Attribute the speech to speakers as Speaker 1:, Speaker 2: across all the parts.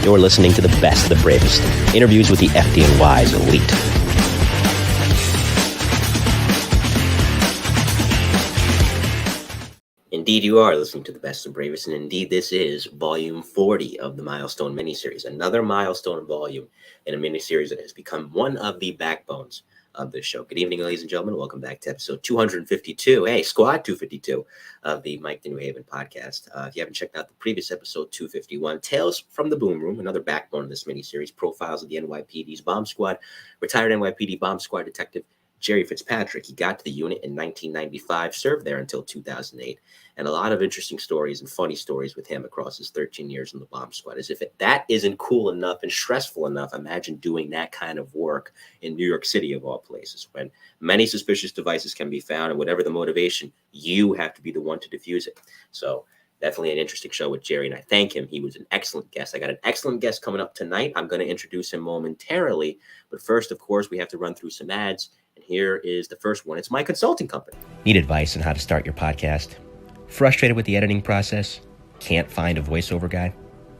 Speaker 1: You're listening to the best of the bravest. Interviews with the FDNY's elite. Indeed, you are listening to the best and bravest, and indeed, this is volume 40 of the Milestone miniseries, another milestone volume in a miniseries that has become one of the backbones of this show. Good evening, ladies and gentlemen. Welcome back to episode 252. Hey, Squad 252 of the Mike the New Haven podcast. If you haven't checked out the previous episode 251, Tales from the Boom Room, another backbone of this miniseries, profiles of the NYPD's bomb squad, retired NYPD bomb squad detective Jerry Fitzpatrick. He got to the unit in 1995, served there until 2008, and a lot of interesting stories and funny stories with him across his 13 years in the bomb squad. As if that isn't cool enough and stressful enough, imagine doing that kind of work in New York City, of all places, when many suspicious devices can be found, and whatever the motivation, you have to be the one to defuse it. So definitely an interesting show with Jerry, and I thank him. He was an excellent guest. I got an excellent guest coming up tonight. I'm going to introduce him momentarily, but first, of course, we have to run through some ads. And here is the first one. It's my consulting company. Need advice on how to start your podcast? Frustrated with the editing process? Can't find a voiceover guy?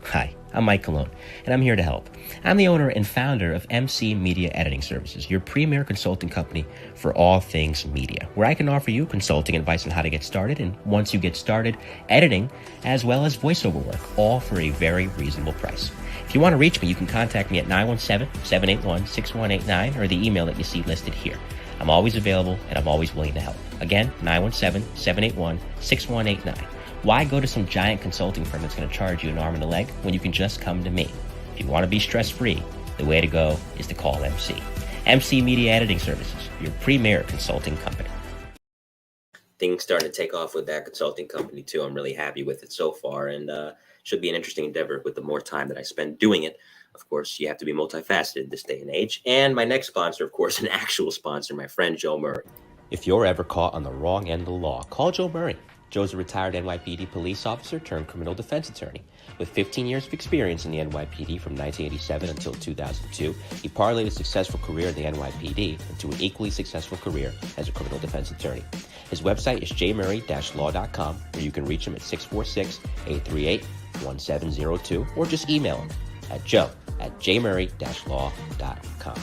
Speaker 1: Hi, I'm Mike Colón, and I'm here to help. I'm the owner and founder of MC Media Editing Services, your premier consulting company for all things media, where I can offer you consulting advice on how to get started, and once you get started, editing, as well as voiceover work, all for a very reasonable price. If you want to reach me, you can contact me at 917-781-6189 or the email that you see listed here. I'm always available, and I'm always willing to help. Again, 917-781-6189. Why go to some giant consulting firm that's going to charge you an arm and a leg when you can just come to me? If you want to be stress-free, the way to go is to call MC. MC Media Editing Services, your premier consulting company. Things starting to take off with that consulting company, too. I'm really happy with it so far, and should be an interesting endeavor with the more time that I spend doing it. Of course, you have to be multifaceted this day and age. And my next sponsor, of course, an actual sponsor, my friend Joe Murray. If you're ever caught on the wrong end of the law, call Joe Murray. Joe's a retired NYPD police officer turned criminal defense attorney. With 15 years of experience in the NYPD from 1987 until 2002, he parlayed a successful career in the NYPD into an equally successful career as a criminal defense attorney. His website is jmurray-law.com, where you can reach him at 646-838-1702, or just email him at joe@jmurray-law.com.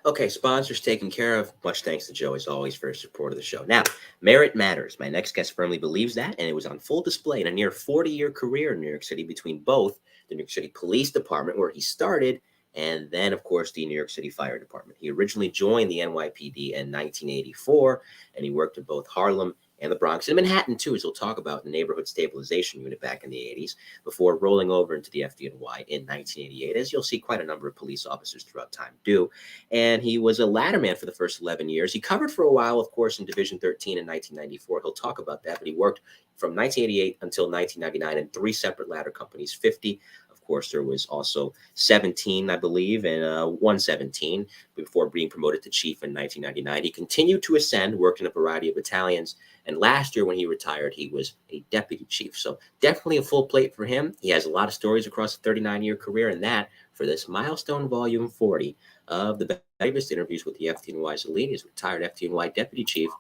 Speaker 1: Okay, sponsors taken care of. Much thanks to Joe, as always, for his support of the show. Now, merit matters. My next guest firmly believes that, and it was on full display in a near 40-year career in New York City between both the New York City Police Department, where he started, and then, of course, the New York City Fire Department. He originally joined the NYPD in 1984, and he worked in both Harlem and the Bronx, and Manhattan, too, as we'll talk about, the Neighborhood Stabilization Unit back in the 80s, before rolling over into the FDNY in 1988, as you'll see quite a number of police officers throughout time do. And he was a ladderman for the first 11 years. He covered for a while, of course, in Division 13 in 1994. He'll talk about that, but he worked from 1988 until 1999 in 3 separate ladder companies, 50. Of course, there was also 17, I believe, and 117 before being promoted to chief in 1999. He continued to ascend, worked in a variety of battalions, and last year when he retired, he was a deputy chief. So definitely a full plate for him. He has a lot of stories across a 39-year career, and that for this milestone volume 40 of the Bravest interviews with the FDNY's elite is retired FDNY deputy chief,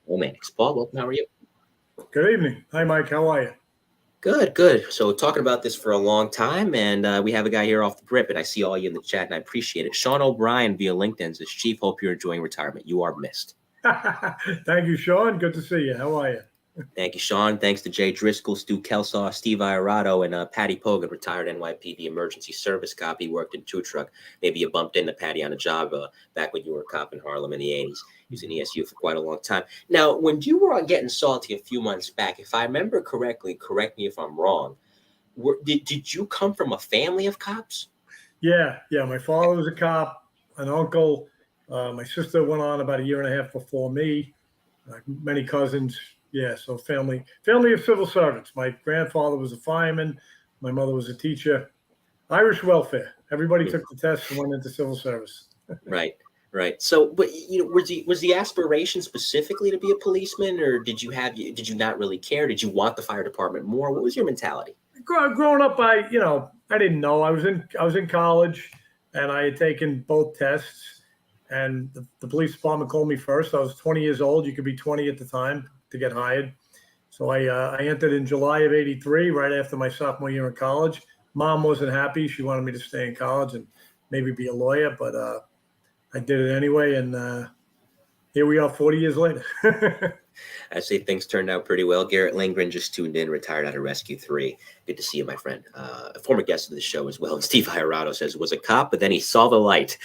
Speaker 1: Mannix. Paul, welcome. How are you?
Speaker 2: Good evening. Hi, Mike. How are you?
Speaker 1: Good, good. So talking about this for a long time, and we have a guy here off the grip, and I see all you in the chat, and I appreciate it. Sean O'Brien via LinkedIn says, Chief, hope you're enjoying retirement. You are missed.
Speaker 2: Thank you, Sean. Good to see you. How are you?
Speaker 1: Thank you, Sean. Thanks to Jay Driscoll, Stu Kelsaw, Steve Iarato, and Patty Pogan, retired NYPD emergency service cop. He worked in Two Truck. Maybe you bumped into Patty on a job back when you were a cop in Harlem in the 80s. He was in ESU for quite a long time. Now, when you were on Getting Salty a few months back, if I remember correctly, correct me if I'm wrong, did you come from a family of cops?
Speaker 2: Yeah. My father was a cop, an uncle. My sister went on about a year and a half before me. Many cousins. Yeah, so family of civil servants. My grandfather was a fireman. My mother was a teacher. Irish welfare. Everybody took the test and went into civil service.
Speaker 1: Right. So, but was the aspiration specifically to be a policeman, or did you not really care? Did you want the fire department more? What was your mentality?
Speaker 2: Growing up, I didn't know. I was in college, and I had taken both tests. And the police department called me first. I was 20 years old. You could be 20 at the time to get hired. So I entered in July of '83, right after my sophomore year in college. Mom wasn't happy. She wanted me to stay in college and maybe be a lawyer, but I did it anyway. And here we are 40 years later.
Speaker 1: I say things turned out pretty well. Garrett Lindgren just tuned in, retired out of Rescue 3. Good to see you, my friend. A former guest of the show as well. And Steve Iorado says, was a cop, but then he saw the light.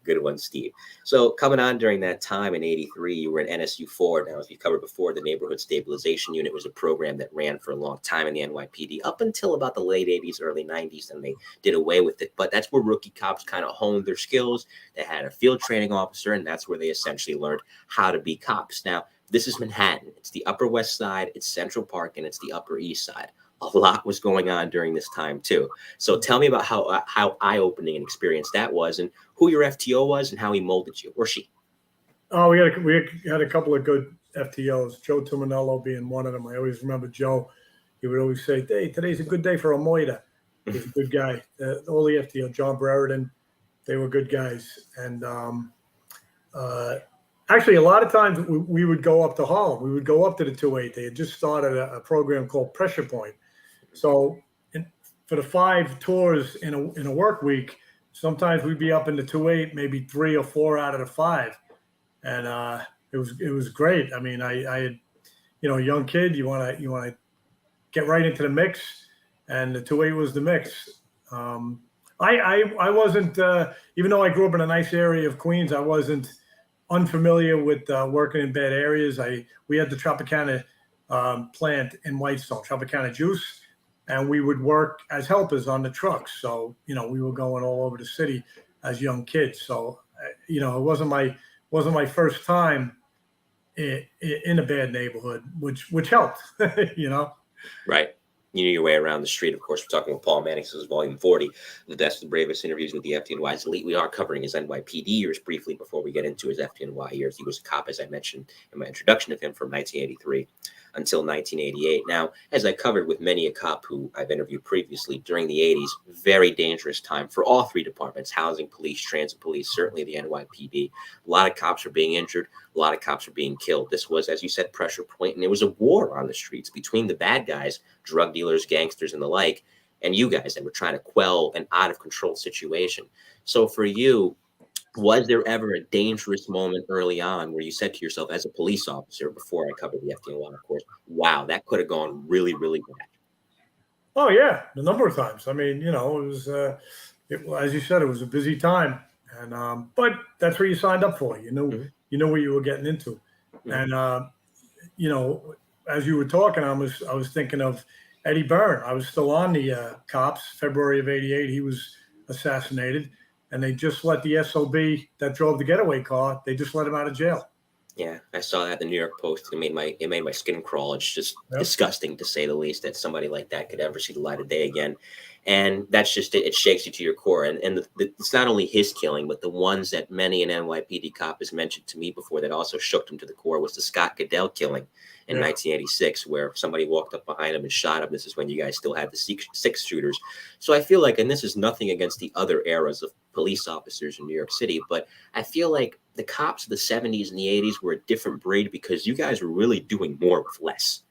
Speaker 1: Good one, Steve. So coming on during that time in 83, you were in NSU 4. Now, as we covered before, the Neighborhood Stabilization Unit was a program that ran for a long time in the NYPD up until about the late 80s, early 90s, and they did away with it. But that's where rookie cops kind of honed their skills. They had a field training officer, and that's where they essentially learned how to be cops. Now, this is Manhattan. It's the Upper West Side, it's Central Park, and it's the Upper East Side. A lot was going on during this time too. So tell me about how eye-opening an experience that was, and who your FTO was, and how he molded you, or she.
Speaker 2: Oh, we had a couple of good FTOs. Joe Tuminello being one of them. I always remember Joe. He would always say, "Hey, today's a good day for a moita." He's a good guy. All the FTO, John Brereton, they were good guys. And actually, a lot of times we would go up to Harlem. We would go up to the 2-8. They had just started a program called Pressure Point. So for the 5 tours in a work week, sometimes we'd be up in the 2-8, maybe 3 or 4 out of the 5. And it was great. I mean, I had, a young kid, you want to get right into the mix, and the 2-8 was the mix. I wasn't, even though I grew up in a nice area of Queens, I wasn't unfamiliar with working in bad areas. We had the Tropicana plant in Whitestone, Tropicana Juice, and we would work as helpers on the trucks. So, we were going all over the city as young kids. So, it wasn't my first time in a bad neighborhood, which helped,
Speaker 1: Right. You knew your way around the street. Of course, we're talking with Paul Mannix. This is Volume 40, the best and bravest interviews with the FDNY's elite. We are covering his NYPD years briefly before we get into his FDNY years. He was a cop, as I mentioned in my introduction of him, from 1983 until 1988. Now, as I covered with many a cop who I've interviewed previously, during the 80s, very dangerous time for all 3 departments: housing, police, transit police, certainly the NYPD. A lot of cops were being injured. A lot of cops were being killed. This was, as you said, Pressure Point, and there was a war on the streets between the bad guys, drug dealers, gangsters, and the like, and you guys that were trying to quell an out-of-control situation. So for you, was there ever a dangerous moment early on where you said to yourself, as a police officer, before I covered the FDNY, of course, wow, that could have gone really, really bad?
Speaker 2: Oh, yeah, a number of times. I mean, it was, as you said, it was a busy time. And but that's what you signed up for. You know what you were getting into. Mm-hmm. And, as you were talking, I was thinking of Eddie Byrne. I was still on the cops. February of '88, he was assassinated. And they just let the SOB that drove the getaway car, they just let him out of jail.
Speaker 1: Yeah, I saw that in the New York Post. It made my skin crawl. It's just disgusting, to say the least, that somebody like that could ever see the light of day again. And that's just it. It shakes you to your core. And it's not only his killing, but the ones that many an NYPD cop has mentioned to me before that also shook him to the core was the Scott Goodell killing in 1986, where somebody walked up behind him and shot him. This is when you guys still had the 6 shooters. So I feel like, and this is nothing against the other eras of police officers in New York City, but I feel like the cops of the 70s and the 80s were a different breed because you guys were really doing more with less.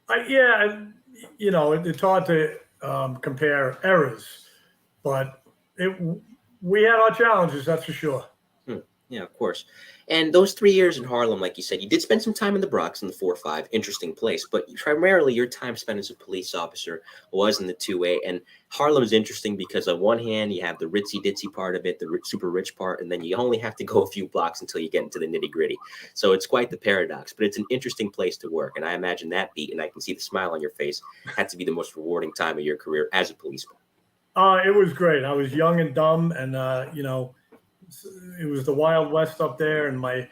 Speaker 2: It's hard to compare eras, but we had our challenges, that's for sure.
Speaker 1: Yeah, of course. And those 3 years in Harlem, like you said, you did spend some time in the Bronx in the 4-5, interesting place, but primarily your time spent as a police officer was in the 2-8. And Harlem is interesting because on one hand, you have the ritzy-ditzy part of it, the super rich part, and then you only have to go a few blocks until you get into the nitty-gritty. So it's quite the paradox, but it's an interesting place to work. And I imagine that beat, and I can see the smile on your face, had to be the most rewarding time of your career as a policeman.
Speaker 2: It was great. I was young and dumb, and, it was the Wild West up there, and my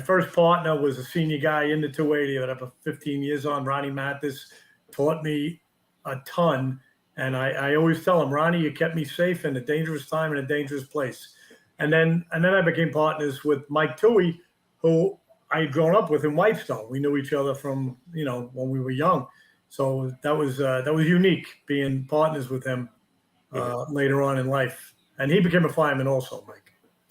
Speaker 2: first partner was a senior guy in the 280 that I have 15 years on. Ronnie Mathis taught me a ton, and I always tell him, Ronnie, you kept me safe in a dangerous time in a dangerous place. And then I became partners with Mike Toohey, who I had grown up with in Whitestone. We knew each other from when we were young, so that was unique being partners with him later on in life. And he became a fireman also, Mike.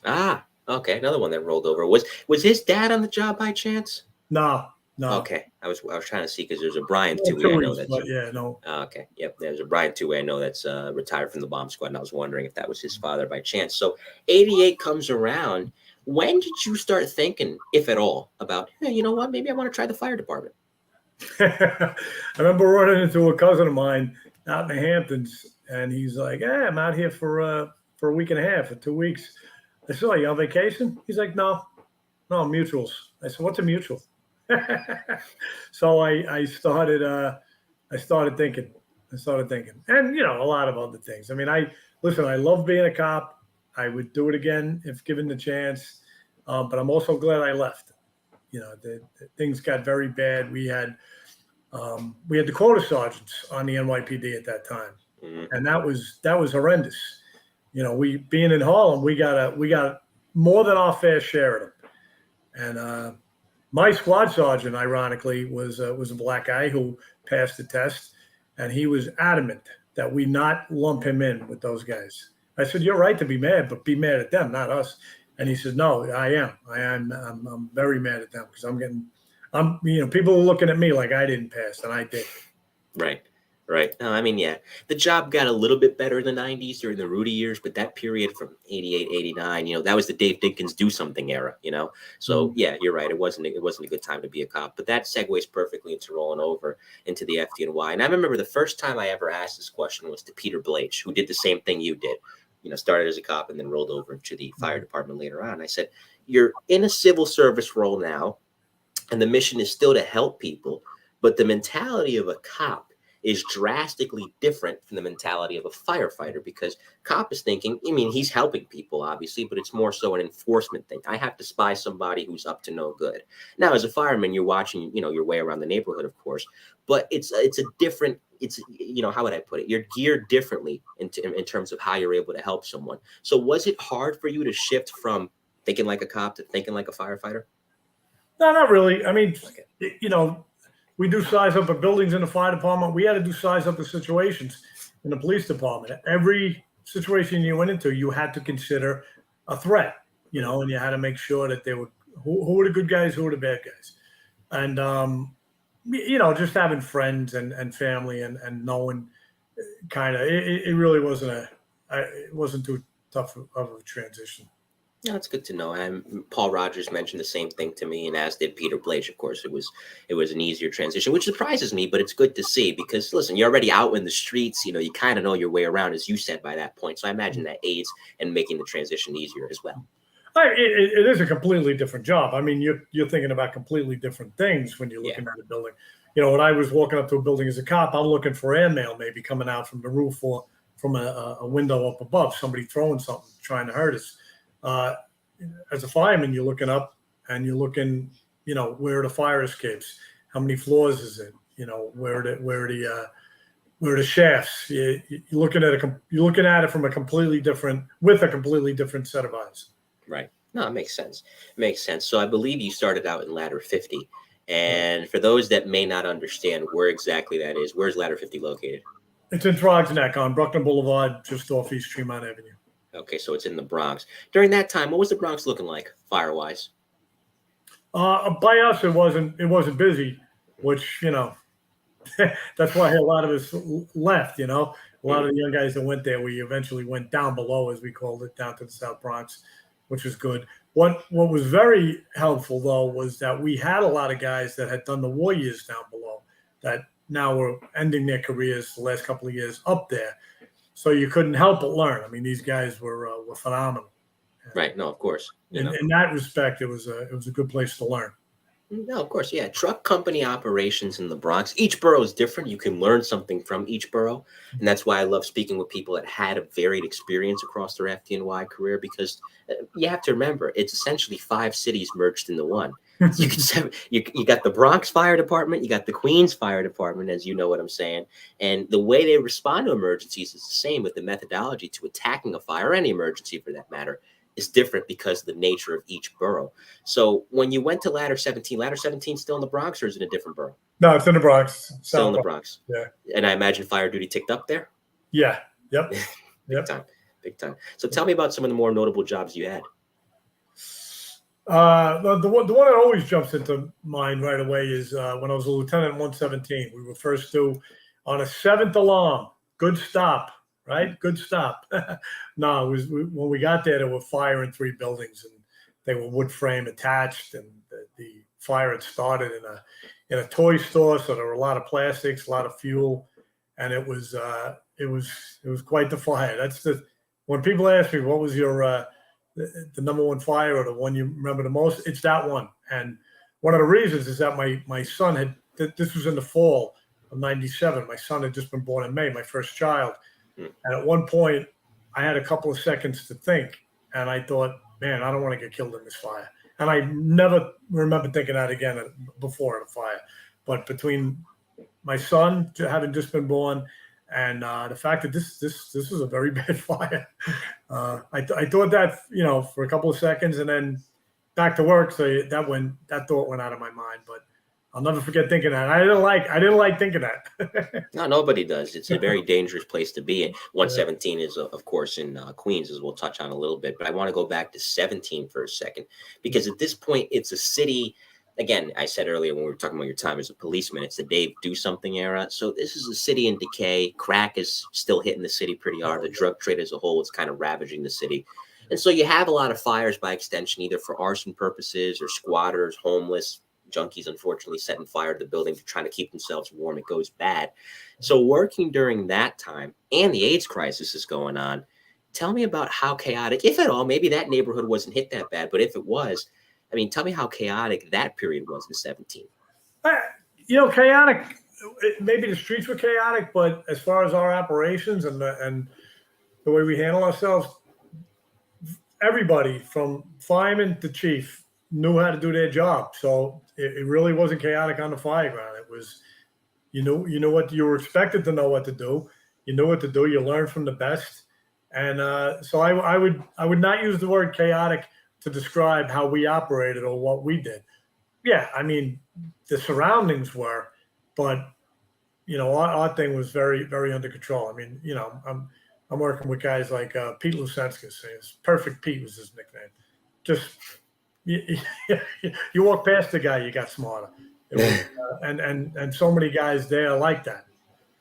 Speaker 1: Ah, okay. Another one that rolled over. Was his dad on the job by chance?
Speaker 2: No. No.
Speaker 1: Okay, I was trying to see because there's a Brian
Speaker 2: Well,
Speaker 1: Toohey I know
Speaker 2: weeks,
Speaker 1: that's
Speaker 2: but yeah, no.
Speaker 1: okay. Yep, there's a Brian Toohey I know that's retired from the bomb squad, and I was wondering if that was his father by chance. So 88 comes around. When did you start thinking, if at all, about hey, you know what? Maybe I want to try the fire department.
Speaker 2: I remember running into a cousin of mine out in the Hamptons, and he's like, "Yeah, I'm out here for a week and a half, for 2 weeks." I said, "Oh, you on vacation?" He's like, "No, no, mutuals." I said, "What's a mutual?" So I started I started thinking. And a lot of other things. I mean, I love being a cop. I would do it again if given the chance. But I'm also glad I left. The things got very bad. We had the quota sergeants on the NYPD at that time,
Speaker 1: Mhm.
Speaker 2: and that was horrendous. We being in Harlem, we got more than our fair share of them. And my squad sergeant, ironically, was a black guy who passed the test, and he was adamant that we not lump him in with those guys. I said, "You're right to be mad, but be mad at them, not us." And he said, "No, I am. I'm very mad at them because people are looking at me like I didn't pass, and I did."
Speaker 1: Right. Right. No, I mean, yeah, the job got a little bit better in the 90s during the Rudy years, but that period from 88, 89, that was the Dave Dinkins do something era. So yeah, you're right. It wasn't a good time to be a cop, but that segues perfectly into rolling over into the FDNY. And I remember the first time I ever asked this question was to Peter Blage, who did the same thing you did, started as a cop and then rolled over into the fire department later on. I said, you're in a civil service role now, and the mission is still to help people, but the mentality of a cop is drastically different from the mentality of a firefighter, because cop is thinking, I mean, he's helping people obviously, but it's more so an enforcement thing. I have to spy somebody who's up to no good. Now as a fireman, you're watching your way around the neighborhood, of course, but it's a different, it's how would I put it, you're geared differently in terms of how you're able to help someone. So was it hard for you to shift from thinking like a cop to thinking like a firefighter?
Speaker 2: No, not really. I mean,
Speaker 1: Okay.
Speaker 2: we do size up of buildings in the fire department. We had to do size up of situations in the police department. Every situation you went into, you had to consider a threat, and you had to make sure that they were who were the good guys, who were the bad guys. And just having friends and family and knowing kind of it really it wasn't too tough of a transition.
Speaker 1: No, that's good to know. Paul Rogers mentioned the same thing to me, and as did Peter Blage. Of course, it was an easier transition, which surprises me, but it's good to see because listen, you're already out in the streets. You kind of know your way around, as you said by that point. So I imagine that aids in making the transition easier as well.
Speaker 2: It is a completely different job. I mean, you're thinking about completely different things when you're looking at a building. When I was walking up to a building as a cop, I'm looking for airmail maybe coming out from the roof or from a window up above, somebody throwing something, trying to hurt us. As a fireman, you're looking up and you're looking, where are the fire escapes? How many floors is it? Where are the shafts? You're looking at it from with a completely different set of eyes.
Speaker 1: Right. No, it makes sense. Makes sense. So I believe you started out in ladder 50. And for those that may not understand where exactly that is, where's ladder 50 located?
Speaker 2: It's in Throgs Neck on Bruckner Boulevard, just off East Tremont Avenue.
Speaker 1: Okay, so it's in the Bronx. During that time, what was the Bronx looking like fire-wise?
Speaker 2: By us, it wasn't busy, which that's why a lot of us left. A lot of the young guys that went there, we eventually went down below, as we called it, down to the South Bronx, which was good. What was very helpful though was that we had a lot of guys that had done the war years down below that now were ending their careers the last couple of years up there. So you couldn't help but learn. I mean, these guys were phenomenal.
Speaker 1: Right. No, of course.
Speaker 2: In that respect, it was a good place to learn.
Speaker 1: No, of course, yeah. Truck company operations in the Bronx. Each borough is different. You can learn something from each borough, and that's why I love speaking with people that had a varied experience across their FDNY career. Because you have to remember, it's essentially 5 cities merged into one. So you got the Bronx Fire Department, you got the Queens Fire Department, as you know what I'm saying, and the way they respond to emergencies is the same, with the methodology to attacking a fire, or any emergency for that matter, is different because of the nature of each borough. So when you went to ladder 17 still in the Bronx, or is it a different borough?
Speaker 2: No, it's in the Bronx.
Speaker 1: Still in the Bronx.
Speaker 2: Yeah.
Speaker 1: And I imagine fire duty ticked up there?
Speaker 2: Yeah. Yep.
Speaker 1: Big time. So tell me about some of the more notable jobs you had.
Speaker 2: The one that always jumps into mind right away is when I was a lieutenant in 117. We were first due on a 7th alarm. Good stop, right? Good stop. No, it was when we got there were fire in 3 buildings, and they were wood frame attached, and the fire had started in a toy store, so there were a lot of plastics, a lot of fuel, and it was quite the fire. That's when people ask me what was your the number one fire or the one you remember the most, it's that one. And one of the reasons is that my son had, this was in the fall of 97. My son had just been born in May, my first child. And at one point I had a couple of seconds to think, and I thought, man, I don't want to get killed in this fire. And I never remember thinking that again before the fire. But between my son having just been born and the fact that this was a very bad fire, I thought that, for a couple of seconds, and then back to work. So that thought went out of my mind. But I'll never forget thinking that. I didn't like thinking that.
Speaker 1: No, nobody does. It's a very dangerous place to be. 117 is, of course, in Queens, as we'll touch on a little bit. But I want to go back to 17 for a second, because at this point, it's a city. Again, I said earlier when we were talking about your time as a policeman, it's the Dave Do Something era. So this is a city in decay. Crack is still hitting the city pretty hard. The drug trade as a whole is kind of ravaging the city. And so you have a lot of fires by extension, either for arson purposes or squatters, homeless, junkies, unfortunately, setting fire to the building to trying to keep themselves warm. It goes bad. So working during that time, and the AIDS crisis is going on, tell me about how chaotic, if at all, maybe that neighborhood wasn't hit that bad, but if it was, I mean, tell me how chaotic that period was in 17.
Speaker 2: Chaotic, maybe the streets were chaotic, but as far as our operations and the way we handle ourselves, everybody from fireman to chief knew how to do their job. So it really wasn't chaotic on the fire ground. It was, you know what you were expected to know what to do. You knew what to do. You learned from the best. And so I would not use the word chaotic to describe how we operated or what we did. Yeah, I mean, the surroundings were, but our thing was very, very under control. I mean, I'm working with guys like Pete Lucenskas. Perfect Pete was his nickname. Just you walk past the guy, you got smarter. It was, and so many guys there like that.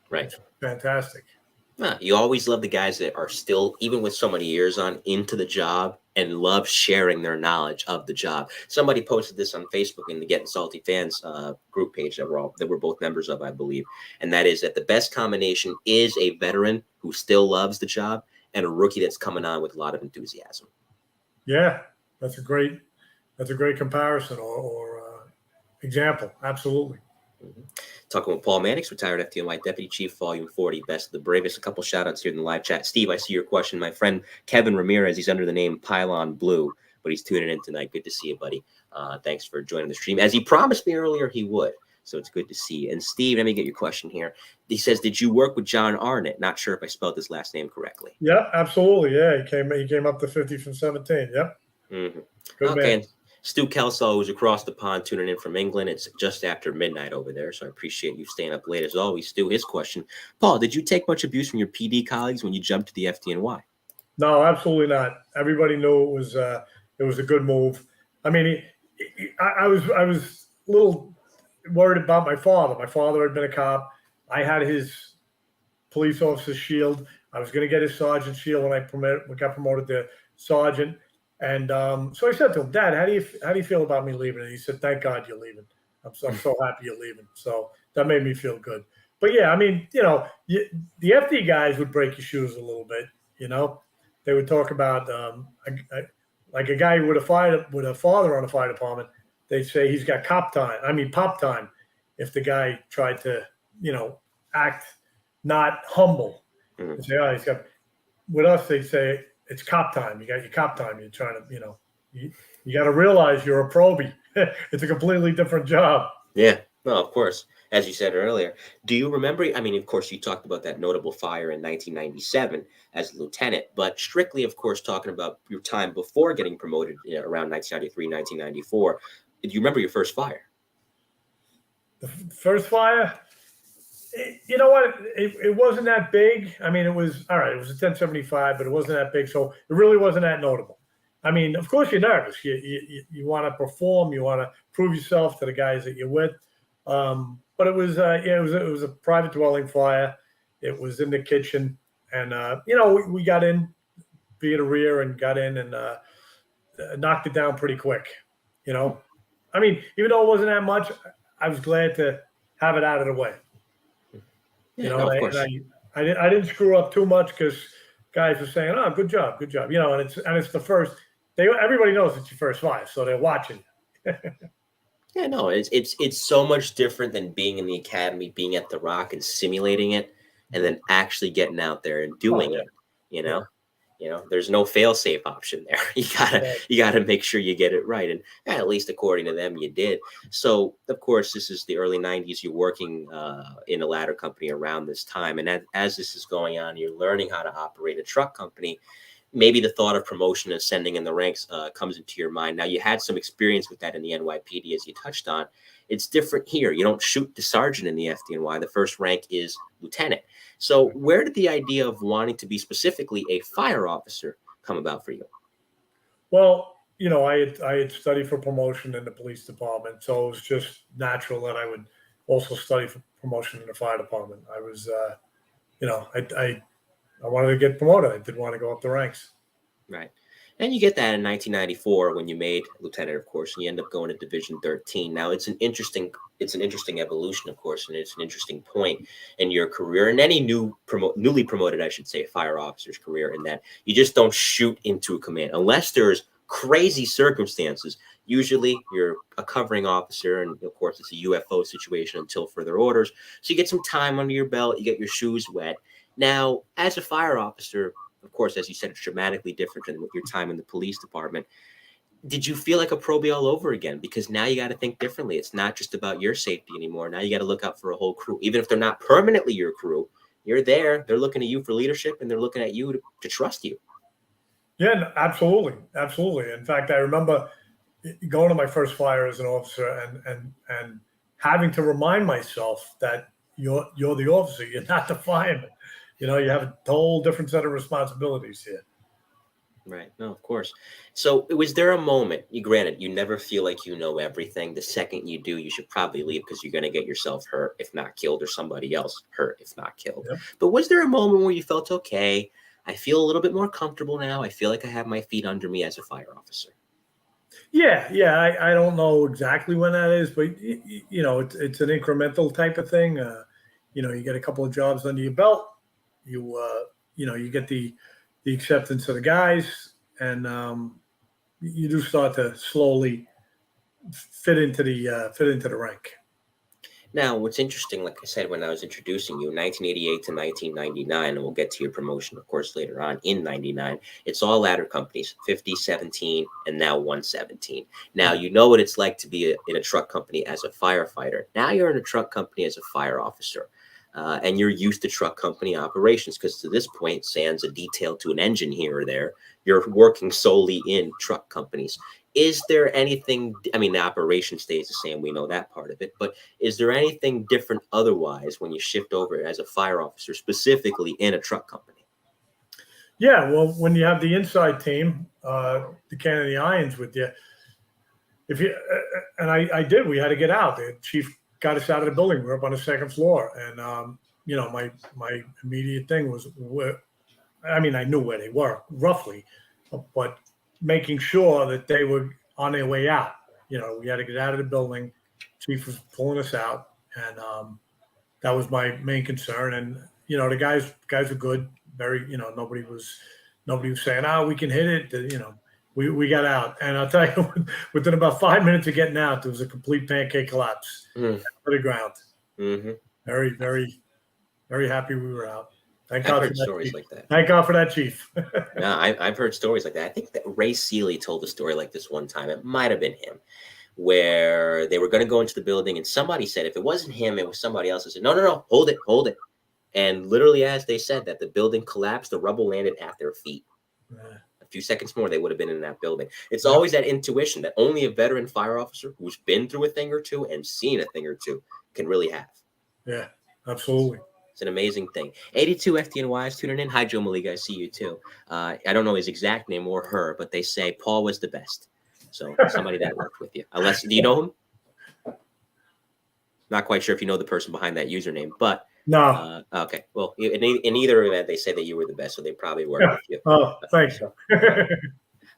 Speaker 1: Right.
Speaker 2: It's fantastic.
Speaker 1: You always love the guys that are still, even with so many years on, into the job and love sharing their knowledge of the job. Somebody posted this on Facebook in the Getting Salty Fans group page that we're both members of, I believe. And that is that the best combination is a veteran who still loves the job and a rookie that's coming on with a lot of enthusiasm.
Speaker 2: Yeah, that's a great comparison or example. Absolutely.
Speaker 1: Mm-hmm. Talking with Paul Mannix, retired FDNY Deputy Chief, Volume 40, Best of the Bravest. A couple shout outs here in the live chat. Steve, I see your question. My friend Kevin Ramirez, he's under the name Pylon Blue, but he's tuning in tonight. Good to see you, buddy. Thanks for joining the stream. As he promised me earlier, he would. So it's good to see you. And Steve, let me get your question here. He says, did you work with John Arnott? Not sure if I spelled his last name correctly.
Speaker 2: Yeah, absolutely. Yeah, he came up to 50 from 17. Yep.
Speaker 1: Mm-hmm.
Speaker 2: Good
Speaker 1: okay.
Speaker 2: Man.
Speaker 1: Stu Kelsall, who's across the pond, tuning in from England. It's just after midnight over there, so I appreciate you staying up late as always. Stu, his question. Paul, did you take much abuse from your PD colleagues when you jumped to the FDNY?
Speaker 2: No, absolutely not. Everybody knew it was a good move. I mean, I was a little worried about my father. My father had been a cop. I had his police officer's shield. I was going to get his sergeant shield when I got promoted to sergeant. And so I said to him, Dad, how do you feel about me leaving? And he said, thank God you're leaving. I'm so happy you're leaving. So that made me feel good. But yeah, I mean, the FD guys would break your shoes a little bit. They would talk about like a guy with a father on a fire department. They'd say he's got pop time. If the guy tried to, act not humble, they say, oh, he's got. With us, they say, it's cop time. You got your cop time. You're trying to, you got to realize you're a probie. It's a completely different job.
Speaker 1: Yeah, no, of course. As you said earlier, do you remember? I mean, of course, you talked about that notable fire in 1997 as a lieutenant, but strictly, of course, talking about your time before getting promoted around 1993, 1994. Do you remember your first fire?
Speaker 2: The first fire? You know what? It wasn't that big. I mean, it was all right. It was a 1075, but it wasn't that big. So it really wasn't that notable. I mean, of course you're nervous. You want to perform. You want to prove yourself to the guys that you're with. But it was it was a private dwelling fire. It was in the kitchen, and we got in via the rear and got in and knocked it down pretty quick. I mean, even though it wasn't that much, I was glad to have it out of the way.
Speaker 1: Yeah, no, of course.
Speaker 2: I didn't screw up too much because guys were saying, "Oh, good job," and it's the first. Everybody knows it's your first fire, so they're watching.
Speaker 1: Yeah, no, it's so much different than being in the academy, being at the Rock and simulating it, and then actually getting out there and doing it. There's no fail-safe option there. You gotta make sure you get it right, and at least according to them, you did. So, of course, this is the early '90s. You're working in a ladder company around this time, and as this is going on, you're learning how to operate a truck company. Maybe the thought of promotion and ascending in the ranks comes into your mind. Now, you had some experience with that in the NYPD, as you touched on. It's different here. You don't shoot to sergeant in the FDNY. The first rank is lieutenant. So where did the idea of wanting to be specifically a fire officer come about for you?
Speaker 2: Well, I had studied for promotion in the police department, so it was just natural that I would also study for promotion in the fire department. I was, I wanted to get promoted. I did want to go up the ranks.
Speaker 1: Right. And you get that in 1994 when you made lieutenant, of course, and you end up going to Division 13. Now, it's an interesting evolution, of course, and it's an interesting point in your career and any newly promoted, I should say, fire officer's career, in that you just don't shoot into a command unless there's crazy circumstances. Usually, you're a covering officer, and of course, it's a UFO situation until further orders. So you get some time under your belt, you get your shoes wet. Now, as a fire officer, of course, as you said, it's dramatically different than your time in the police department. Did you feel like a probie all over again? Because now you got to think differently. It's not just about your safety anymore. Now you got to look out for a whole crew. Even if they're not permanently your crew, you're there. They're looking at you for leadership, and they're looking at you to trust you.
Speaker 2: Yeah, no, absolutely. Absolutely. In fact, I remember going to my first fire as an officer and having to remind myself that you're the officer, you're not the fireman. You have a whole different set of responsibilities here.
Speaker 1: Right. No, of course. So was there a moment, granted, you never feel like you know everything. The second you do, you should probably leave because you're going to get yourself hurt, if not killed, or somebody else hurt, if not killed. Yep. But was there a moment where you felt, okay, I feel a little bit more comfortable now. I feel like I have my feet under me as a fire officer?
Speaker 2: Yeah. I don't know exactly when that is, but it's an incremental type of thing. You get a couple of jobs under your belt. You get the acceptance of the guys, and you do start to slowly fit into the rank.
Speaker 1: Now, what's interesting, like I said when I was introducing you, 1988 to 1999, and we'll get to your promotion, of course, later on in 99, it's all ladder companies, 50, 17, and now 117. Now, you know what it's like to be in a truck company as a firefighter. Now you're in a truck company as a fire officer. And you're used to truck company operations because to this point, sans a detail to an engine here or there, you're working solely in truck companies. Is there anything, I mean, the operation stays the same, we know that part of it, but is there anything different otherwise when you shift over as a fire officer, specifically in a truck company?
Speaker 2: Yeah, well, when you have the inside team, the Kennedy Irons with you, we had to get out. The chief got us out of the building. We were up on the second floor, and my immediate thing was, I knew where they were roughly, but making sure that they were on their way out. We had to get out of the building. Chief was pulling us out, and that was my main concern. And the guys were good. Very, nobody was saying, "Oh, we can hit it." We got out, and I'll tell you, within about 5 minutes of getting out, there was a complete pancake collapse to the ground.
Speaker 1: Mm-hmm.
Speaker 2: Very, very, very happy we were out.
Speaker 1: I've heard stories like that.
Speaker 2: Thank God for that, Chief.
Speaker 1: No, I've heard stories like that. I think that Ray Seeley told a story like this one time. It might have been him, where they were going to go into the building, and somebody said, if it wasn't him, it was somebody else. I said, no, hold it. And literally, as they said that, the building collapsed, the rubble landed at their feet. A few seconds more, they would have been in that building. It's always that intuition that only a veteran fire officer who's been through a thing or two and seen a thing or two can really have.
Speaker 2: Yeah, absolutely.
Speaker 1: It's an amazing thing. 82 FDNY is tuning in. Hi, Joe Maliga. I see you too. I don't know his exact name or her, but they say Paul was the best. So somebody that worked with you. Unless, do you know him? Not quite sure if you know the person behind that username, but
Speaker 2: No.
Speaker 1: okay. Well, in either event, they say that you were the best, so they probably worked with you.
Speaker 2: Oh, thanks.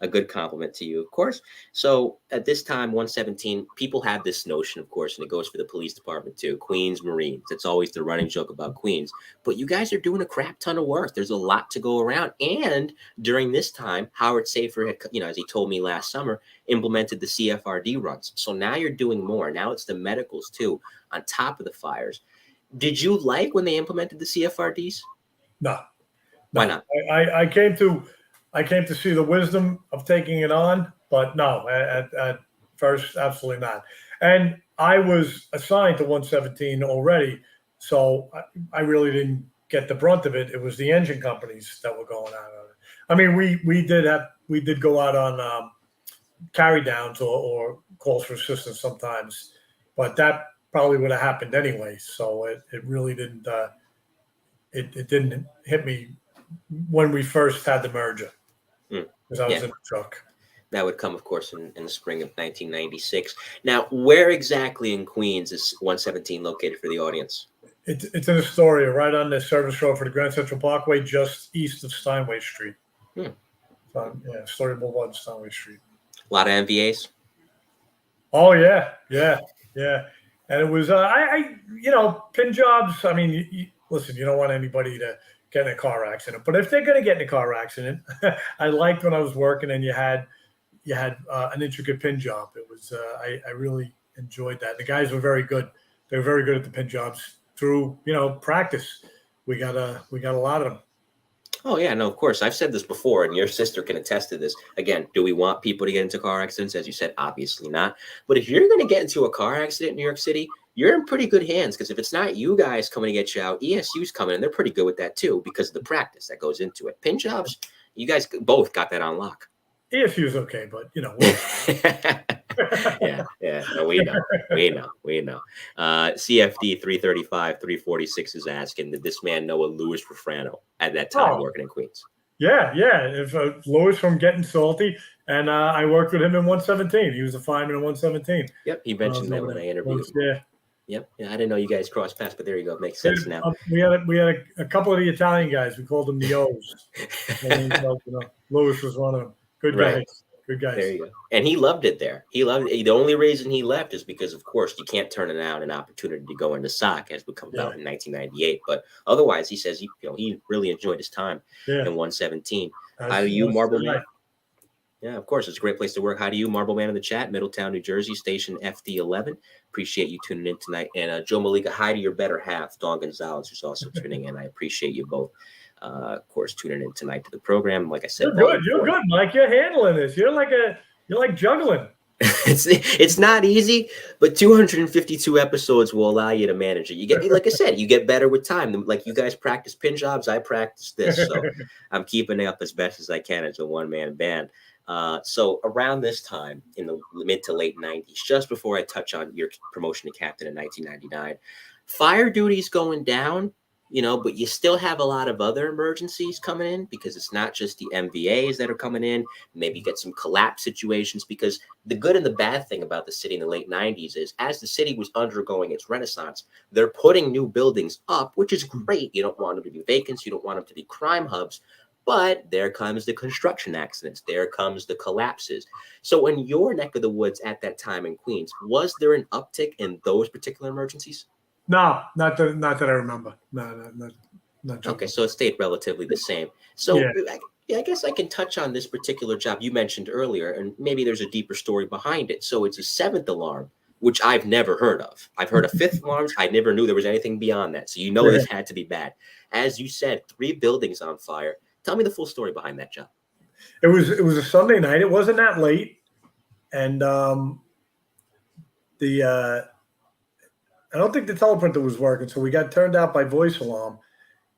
Speaker 1: A good compliment to you, of course. So at this time, 117, people have this notion, of course, and it goes for the police department too. Queens Marines. It's always the running joke about Queens. But you guys are doing a crap ton of work. There's a lot to go around. And during this time, Howard Safer had, as he told me last summer, implemented the CFRD runs. So now you're doing more. Now it's the medicals too, on top of the fires. Did you like when they implemented the CFRDs?
Speaker 2: No.
Speaker 1: Why not?
Speaker 2: I came to see the wisdom of taking it on, but no, at first, absolutely not. And I was assigned to 117 already, so I really didn't get the brunt of it. It was the engine companies that were going out on it. I mean, we did go out on carry downs or calls for assistance sometimes, but that probably would have happened anyway. So it really didn't it didn't hit me when we first had the merger, because I was in the truck.
Speaker 1: That would come, of course, in the spring of 1996. Now, where exactly in Queens is 117 located for the audience?
Speaker 2: It's in Astoria, right on the service road for the Grand Central Parkway, just east of Steinway Street. Astoria Boulevard and Steinway Street.
Speaker 1: A lot of MVAs?
Speaker 2: Oh, yeah. And it was, pin jobs. I mean, listen, you don't want anybody to get in a car accident, but if they're going to get in a car accident, I liked when I was working and you had an intricate pin job. It was, I really enjoyed that. The guys were very good. They were very good at the pin jobs through, practice. We got a lot of them.
Speaker 1: Oh, yeah, no, of course. I've said this before, and your sister can attest to this. Again, do we want people to get into car accidents? As you said, obviously not. But if you're going to get into a car accident in New York City, you're in pretty good hands, because if it's not you guys coming to get you out, ESU's coming, and they're pretty good with that too, because of the practice that goes into it. Pin jobs, you guys both got that on lock.
Speaker 2: ESU's okay, but
Speaker 1: yeah, no, we know. CFD 335, 346 is asking, did this man know a Louis Refrano at that time working in Queens?
Speaker 2: Yeah. If Louis from Getting Salty, and I worked with him in 117. He was a fireman in 117.
Speaker 1: Yep, he mentioned that when I interviewed him.
Speaker 2: Yeah.
Speaker 1: Yep. Yeah, I didn't know you guys crossed paths, but there you go. It makes sense now.
Speaker 2: We had a couple of the Italian guys. We called them the O's. Louis was one of them. Good guys.
Speaker 1: Right.
Speaker 2: Good guys.
Speaker 1: There you go. And he loved it there. He loved it. The only reason he left is because, of course, you can't turn down an opportunity to go into SOC, as would come about in 1998. But otherwise, he says he really enjoyed his time in 117. How do you, Marble Man? Yeah, of course. It's a great place to work. How do you, Marble Man, in the chat? Middletown, New Jersey, station FD11. Appreciate you tuning in tonight. And Joe Maliga, hi to your better half, Dawn Gonzalez, who's also tuning in. I appreciate you both. Of course, tuning in tonight to the program. Like I said,
Speaker 2: you're good, Mike. You're handling this. You're like juggling.
Speaker 1: It's not easy, but 252 episodes will allow you to manage it. You get, like I said, you get better with time. Like you guys practice pin jobs, I practice this, so I'm keeping it up as best as I can as a one-man band. So around this time in the mid to late 90s, just before I touch on your promotion to captain in 1999, fire duty's going down. But you still have a lot of other emergencies coming in, because it's not just the MVAs that are coming in. Maybe you get some collapse situations, because the good and the bad thing about the city in the late 90s is, as the city was undergoing its renaissance, they're putting new buildings up, which is great. You don't want them to be vacant. You don't want them to be crime hubs. But there comes the construction accidents. There comes the collapses. So in your neck of the woods at that time in Queens, was there an uptick in those particular emergencies?
Speaker 2: No, not that I remember. No, not.
Speaker 1: Okay, so it stayed relatively the same. So I guess I can touch on this particular job you mentioned earlier, and maybe there's a deeper story behind it. So it's a 7th alarm, which I've never heard of. I've heard of 5th alarms. I never knew there was anything beyond that. So this had to be bad. As you said, 3 buildings on fire. Tell me the full story behind that job.
Speaker 2: It was a Sunday night. It wasn't that late, and I don't think the teleprinter was working, so we got turned out by voice alarm,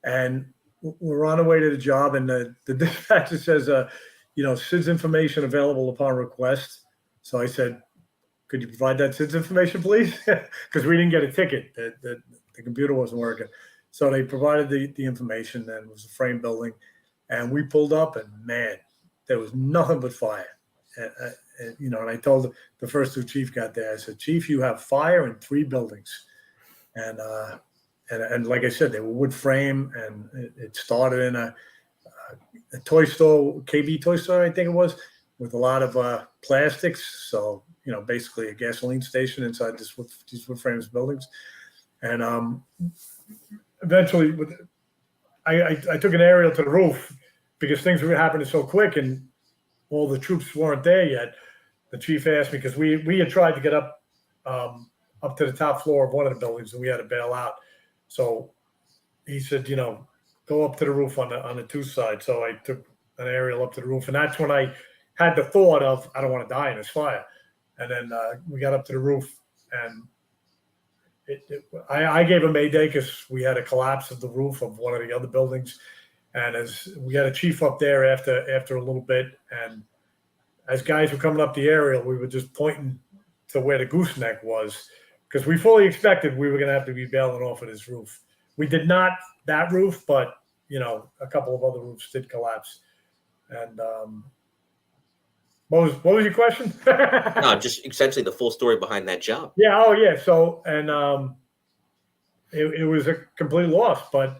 Speaker 2: and we're on our way to the job, and the dispatcher says, SIDS information available upon request. So I said, could you provide that SIDS information, please? Because we didn't get a ticket. The computer wasn't working. So they provided the information, and it was a frame building, and we pulled up, and man, there was nothing but fire. And I told the first two chief got there, I said, Chief, you have fire in 3 buildings. And like I said, they were wood frame, and it started in a toy store, KB toy store, I think it was, with a lot of plastics. So, basically a gasoline station inside these wood frames buildings. And eventually, I took an aerial to the roof because things were happening so quick and all the troops weren't there yet. The chief asked me, because we had tried to get up to the top floor of one of the buildings, and we had to bail out. So he said, go up to the roof on the 2 side. So I took an aerial up to the roof, and that's when I had the thought of, I don't want to die in this fire. And then we got up to the roof, and I gave a mayday because we had a collapse of the roof of one of the other buildings. And as we had a chief up there after a little bit, and as guys were coming up the aerial, we were just pointing to where the gooseneck was, because we fully expected we were going to have to be bailing off of this roof. We did not that roof, but a couple of other roofs did collapse. And what was your question?
Speaker 1: No, just essentially the full story behind that job.
Speaker 2: Yeah. Oh, yeah. So, and it was a complete loss, but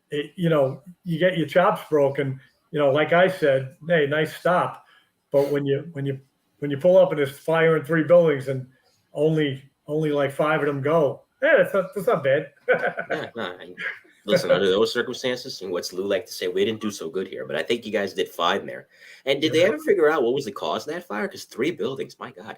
Speaker 2: you get your chops broken. Like I said, hey, nice stop, but when you pull up and there's fire in 3 buildings and only like 5 of them go, that's not bad.
Speaker 1: Yeah, no, listen, under those circumstances, and what's Lou like to say, we didn't do so good here, but I think you guys did fine there. And did they ever figure out what was the cause of that fire? Because 3 buildings, my God.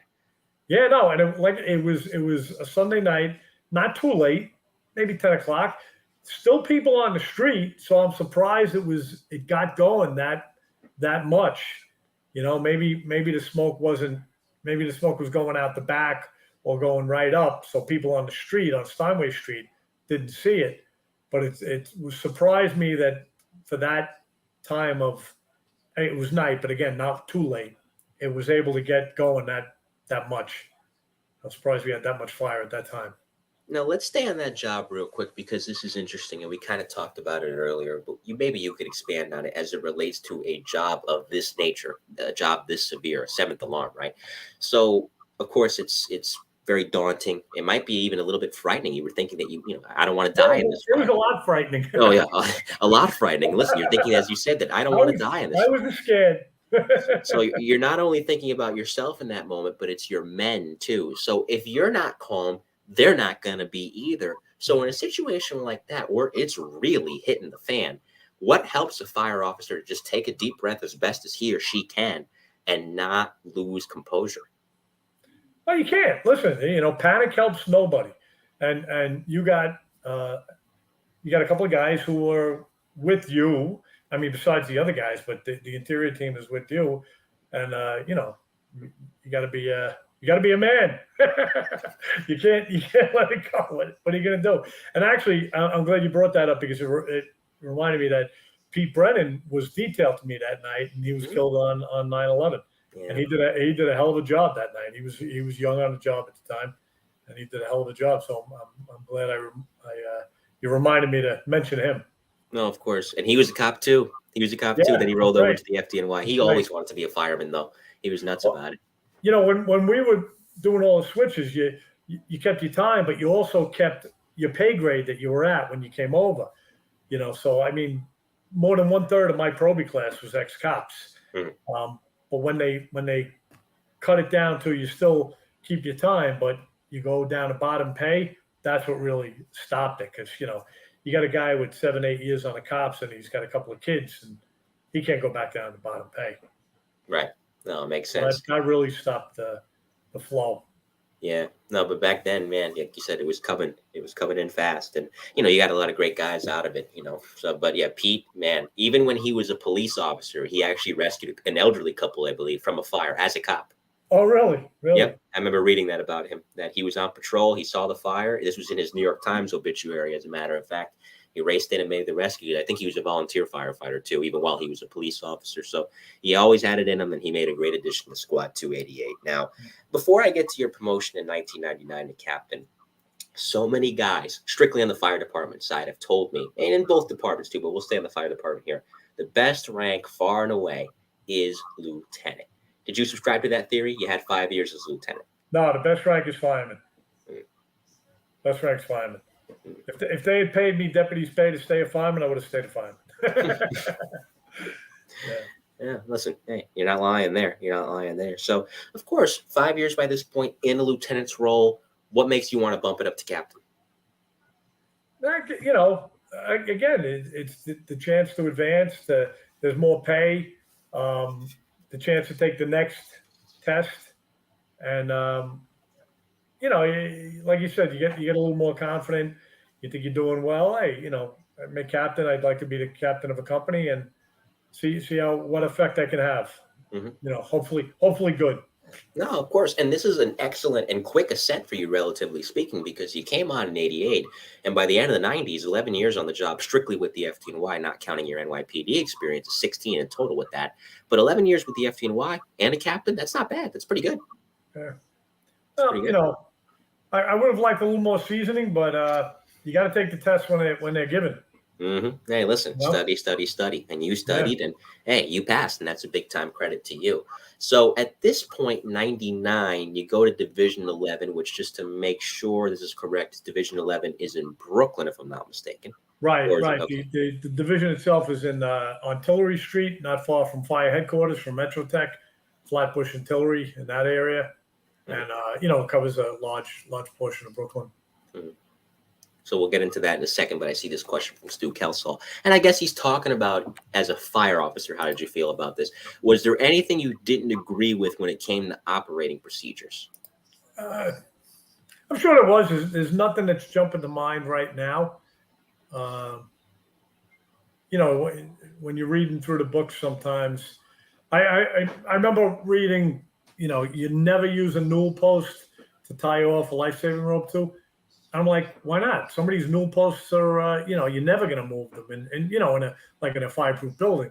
Speaker 2: Yeah, no, and it was a Sunday night, not too late, maybe 10 o'clock. Still people on the street, so I'm surprised it got going that much. Maybe the smoke was going out the back or going right up, so people on the street, on Steinway Street, didn't see it. But it surprised me that for that time it was night, but again, not too late, it was able to get going that much. I'm surprised we had that much fire at that time.
Speaker 1: Now, let's stay on that job real quick, because this is interesting, and we kind of talked about it earlier, but maybe you could expand on it as it relates to a job of this nature, a job this severe, 7th alarm, right? So, of course, it's very daunting. It might be even a little bit frightening. You were thinking that I don't want to die in this fire.
Speaker 2: It was a lot frightening.
Speaker 1: Oh, yeah, a lot frightening. Listen, you're thinking, as you said, that I don't want to die in this
Speaker 2: fire. I was scared.
Speaker 1: So you're not only thinking about yourself in that moment, but it's your men, too. So if you're not calm, they're not going to be either. So in a situation like that, where it's really hitting the fan, what helps a fire officer to just take a deep breath as best as he or she can and not lose composure?
Speaker 2: Well, you can't. Listen, panic helps nobody. And you got a couple of guys who are with you. I mean, besides the other guys, but the interior team is with you. And, you got to be a man. You can't let it go. What are you going to do? And actually, I'm glad you brought that up, because it reminded me that Pete Brennan was detailed to me that night, and he was killed on 9/11. Yeah. And he did a hell of a job that night. He was young on the job at the time, and he did a hell of a job. So I'm glad you reminded me to mention him.
Speaker 1: No, of course. And he was a cop too. He was a cop too. Then he rolled over to the FDNY. He always wanted to be a fireman, though. He was nuts about it.
Speaker 2: When we were doing all the switches, you kept your time, but you also kept your pay grade that you were at when you came over. So I mean, more than 1/3 of my probie class was ex-cops. Mm-hmm. But when they cut it down to you still keep your time, but you go down to bottom pay, that's what really stopped it. Because you got a guy with 7-8 years on the cops, and he's got a couple of kids, and he can't go back down to bottom pay.
Speaker 1: Right. No, it makes sense.
Speaker 2: That really stopped the flow.
Speaker 1: Yeah. No, but back then, man, like you said, it was coming in fast, and you got a lot of great guys out of it, So, but yeah, Pete, man, even when he was a police officer, he actually rescued an elderly couple, I believe, from a fire as a cop.
Speaker 2: Oh, really? Really?
Speaker 1: Yep. I remember reading that about him, that he was on patrol. He saw the fire. This was in his New York Times obituary, as a matter of fact. He raced in and made the rescue. I think he was a volunteer firefighter, too, even while he was a police officer. So he always had it in him, and he made a great addition to Squad 288. Now, before I get to your promotion in 1999 to captain, So many guys, strictly on the fire department side, have told me, and in both departments too, but we'll stay on the fire department here. The best rank far and away is lieutenant. Did you subscribe to that theory? You had 5 years as lieutenant.
Speaker 2: No, the best rank is fireman.
Speaker 1: Mm.
Speaker 2: Best rank's fireman.
Speaker 1: Mm.
Speaker 2: If they had paid me deputy's pay to stay a fireman, I would have stayed a fireman. Yeah.
Speaker 1: Yeah, listen, hey, you're not lying there. You're not lying there. So, of course, 5 years by this point in a lieutenant's role, what makes you want to bump it up to captain?
Speaker 2: You know, again, it's the chance to advance. There's more pay, the chance to take the next test, and you know, like you said, you get a little more confident. You think you're doing well. Hey, you know, I'm a captain. I'd like to be the captain of a company and see what effect I can have.
Speaker 1: Mm-hmm.
Speaker 2: You know, hopefully good.
Speaker 1: No, of course. And this is an excellent and quick ascent for you, relatively speaking, because you came on in 88. And by the end of the 90s, 11 years on the job, strictly with the FDNY, not counting your NYPD experience, 16 in total with that. But 11 years with the FDNY and a captain, that's not bad. That's pretty good.
Speaker 2: Yeah. Well,
Speaker 1: pretty good.
Speaker 2: You know, I would have liked a little more seasoning, but you got to take the test when they're given.
Speaker 1: Mm-hmm. Hey, listen,
Speaker 2: Well,
Speaker 1: study. And you studied, and hey, you passed. And that's a big time credit to you. So at this point, 99, you go to Division 11, which, just to make sure this is correct, Division 11 is in Brooklyn, if I'm not mistaken.
Speaker 2: Right.
Speaker 1: Okay.
Speaker 2: The division itself is in on Tillery Street, not far from fire headquarters from Metro Tech, Flatbush and Tillery in that area, and you know, it covers a large portion of Brooklyn.
Speaker 1: Mm-hmm. So we'll get into that in a second, but I see this question from Stu Kelsall. And I guess he's talking about, as a fire officer, how did you feel about this? Was there anything you didn't agree with when it came to operating procedures?
Speaker 2: I'm sure there was. There's nothing that's jumping to mind right now. You know, when you're reading through the book sometimes, I remember reading, you know, you never use a newel post to tie off a life-saving rope to. I'm like, why not? Some of these newel posts are, you know, you're never going to move them. And, you know, in a fireproof building,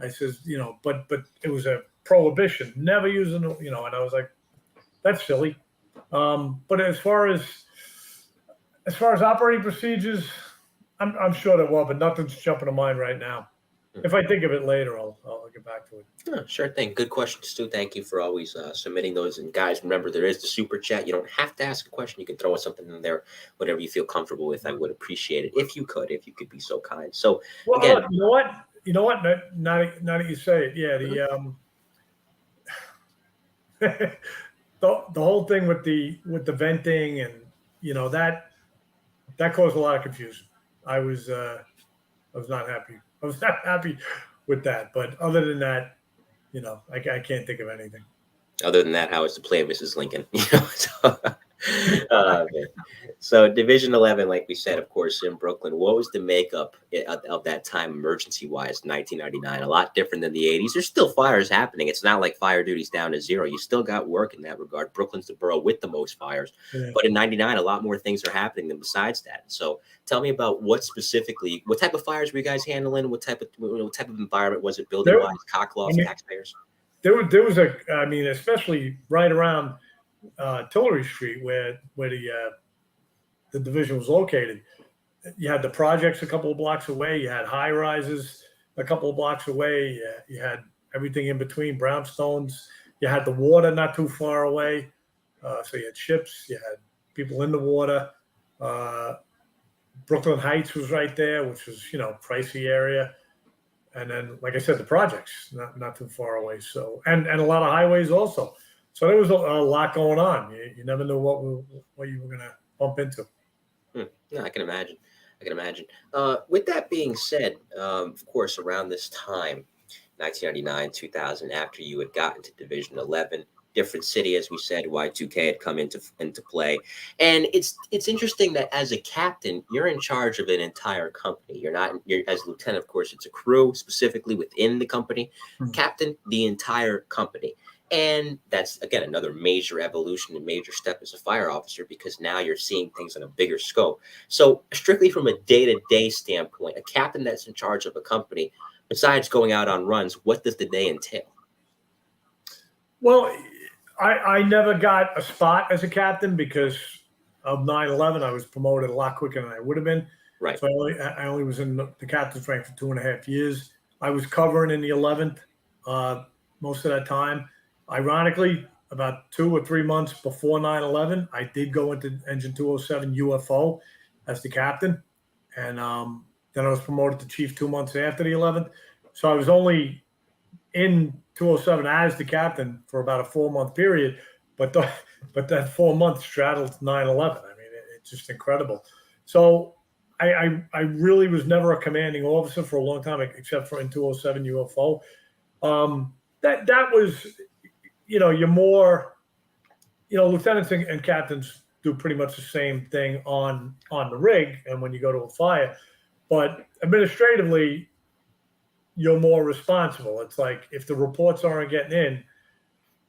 Speaker 2: I says, you know, but it was a prohibition, never use a newel, you know, and I was like, that's silly. But as far as operating procedures, I'm sure there were, but nothing's jumping to mind right now. If I think of it later, I'll get back to it.
Speaker 1: Oh, sure thing. Good question, Stu. Thank you for always submitting those. And guys, remember, there is the super chat. You don't have to ask a question. You can throw something in there, whatever you feel comfortable with. I would appreciate it if you could be so kind. So,
Speaker 2: well,
Speaker 1: again,
Speaker 2: you know what? Now that you say it, yeah, the whole thing with the venting, and you know, that caused a lot of confusion. I was not happy. I was not happy with that. But other than that, you know, I can't think of anything.
Speaker 1: Other than that, how is the play of Mrs. Lincoln? You know, so Division 11, like we said, of course, in Brooklyn. What was the makeup of that time, emergency-wise, 1999? A lot different than the 80s. There's still fires happening. It's not like fire duty's down to zero. You still got work in that regard. Brooklyn's the borough with the most fires. Yeah. But in 99, a lot more things are happening than besides that. So tell me about what type of fires were you guys handling? What type of environment was it, building-wise, cockcloths, taxpayers?
Speaker 2: There was especially right around Tillery Street, where the division was located. You had the projects a couple of blocks away. You had high rises a couple of blocks away. You had everything in between, brownstones. You had the water not too far away. So you had ships. You had people in the water. Brooklyn Heights was right there, which was, you know, pricey area. And then, like I said, the projects not too far away. So and a lot of highways also. So there was a lot going on. You never knew what you were going to bump into.
Speaker 1: No, I can imagine. With that being said, of course, around this time, 1999, 2000, after you had gotten to Division 11, different city, as we said, Y2K had come into play. And it's interesting that as a captain, you're in charge of an entire company. You're as lieutenant, of course, it's a crew specifically within the company. Mm-hmm. Captain, the entire company. And that's, again, another major evolution and major step as a fire officer, because now you're seeing things on a bigger scope. So strictly from a day-to-day standpoint, a captain that's in charge of a company, besides going out on runs, what does the day entail?
Speaker 2: Well, I never got a spot as a captain because of 9/11, I was promoted a lot quicker than I would have been.
Speaker 1: Right.
Speaker 2: So I only was in the captain's rank for 2.5 years. I was covering in the 11th most of that time. Ironically, about 2 or 3 months before 9/11, I did go into Engine 207 UFO as the captain. And then I was promoted to chief 2 months after the 11th. So I was only in 207 as the captain for about a 4-month period. But that 4 months straddled 9/11. I mean, it's just incredible. So I really was never a commanding officer for a long time, except for in 207 UFO. That was, you're more, lieutenants and captains do pretty much the same thing on the rig and when you go to a fire, but administratively, you're more responsible. It's like if the reports aren't getting in,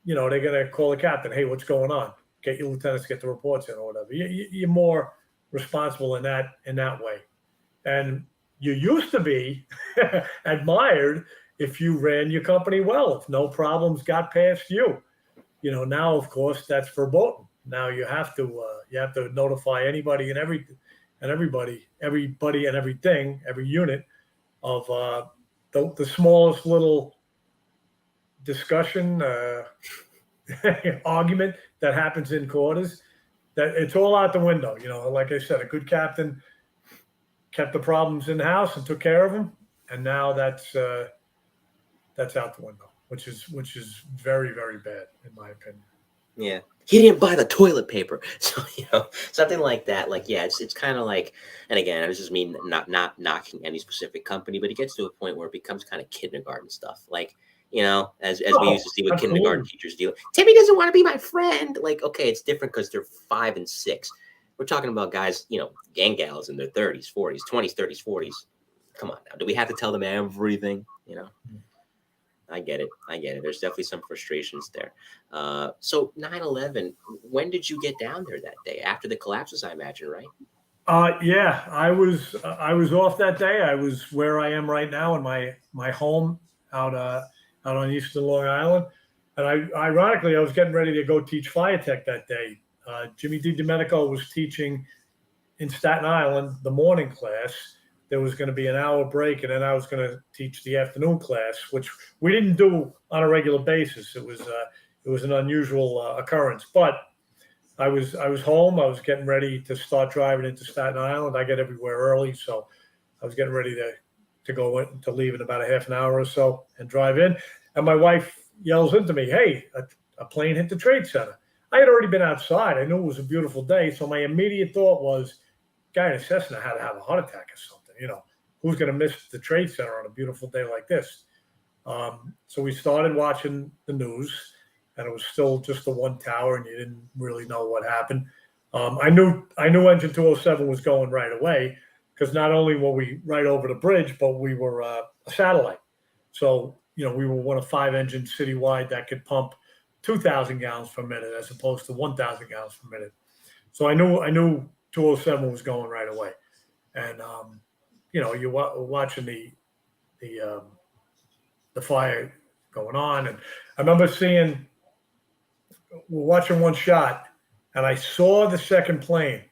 Speaker 2: they're going to call the captain. Hey, what's going on? Get your lieutenants to get the reports in or whatever. You're more responsible in that way. And you used to be admired if you ran your company well, if no problems got past you. Now of course that's verboten. Now you have to notify anybody and everybody and everything, every unit of the smallest little discussion argument that happens in quarters, that it's all out the window. Like I said, a good captain kept the problems in the house and took care of them, and now that's out the window, which is very, very bad in my opinion.
Speaker 1: Yeah, he didn't buy the toilet paper, so something like that. Like, yeah, it's kind of like, and again, this is me not knocking any specific company, but it gets to a point where it becomes kind of kindergarten stuff. Like, as we used to see with kindergarten teachers do. Timmy doesn't want to be my friend. Like, okay, it's different because they're 5 and 6. We're talking about guys, gang gals in their 30s, 40s, 20s, 30s, 40s. Come on now. Do we have to tell them everything? I get it. There's definitely some frustrations there. So 9/11, when did you get down there that day? After the collapses, I imagine, right?
Speaker 2: Yeah, I was off that day. I was where I am right now in my home out on Eastern Long Island. And ironically, I was getting ready to go teach fire tech that day. Jimmy DiDomenico was teaching in Staten Island, the morning class. There was going to be an hour break, and then I was going to teach the afternoon class, which we didn't do on a regular basis. It was an unusual occurrence. But I was home. I was getting ready to start driving into Staten Island. I get everywhere early, so I was getting ready to leave in about a half an hour or so and drive in. And my wife yells into me, "Hey, a plane hit the Trade Center." I had already been outside. I knew it was a beautiful day, so my immediate thought was, guy in a Cessna had to have a heart attack or something. Who's going to miss the Trade Center on a beautiful day like this? So we started watching the news, and it was still just the one tower, and you didn't really know what happened. I knew Engine 207 was going right away, because not only were we right over the bridge, but we were a satellite. So, we were one of 5 engines citywide that could pump 2,000 gallons per minute as opposed to 1,000 gallons per minute. So I knew 207 was going right away. And, you're watching the fire going on. And I remember we're watching one shot, and I saw the second plane,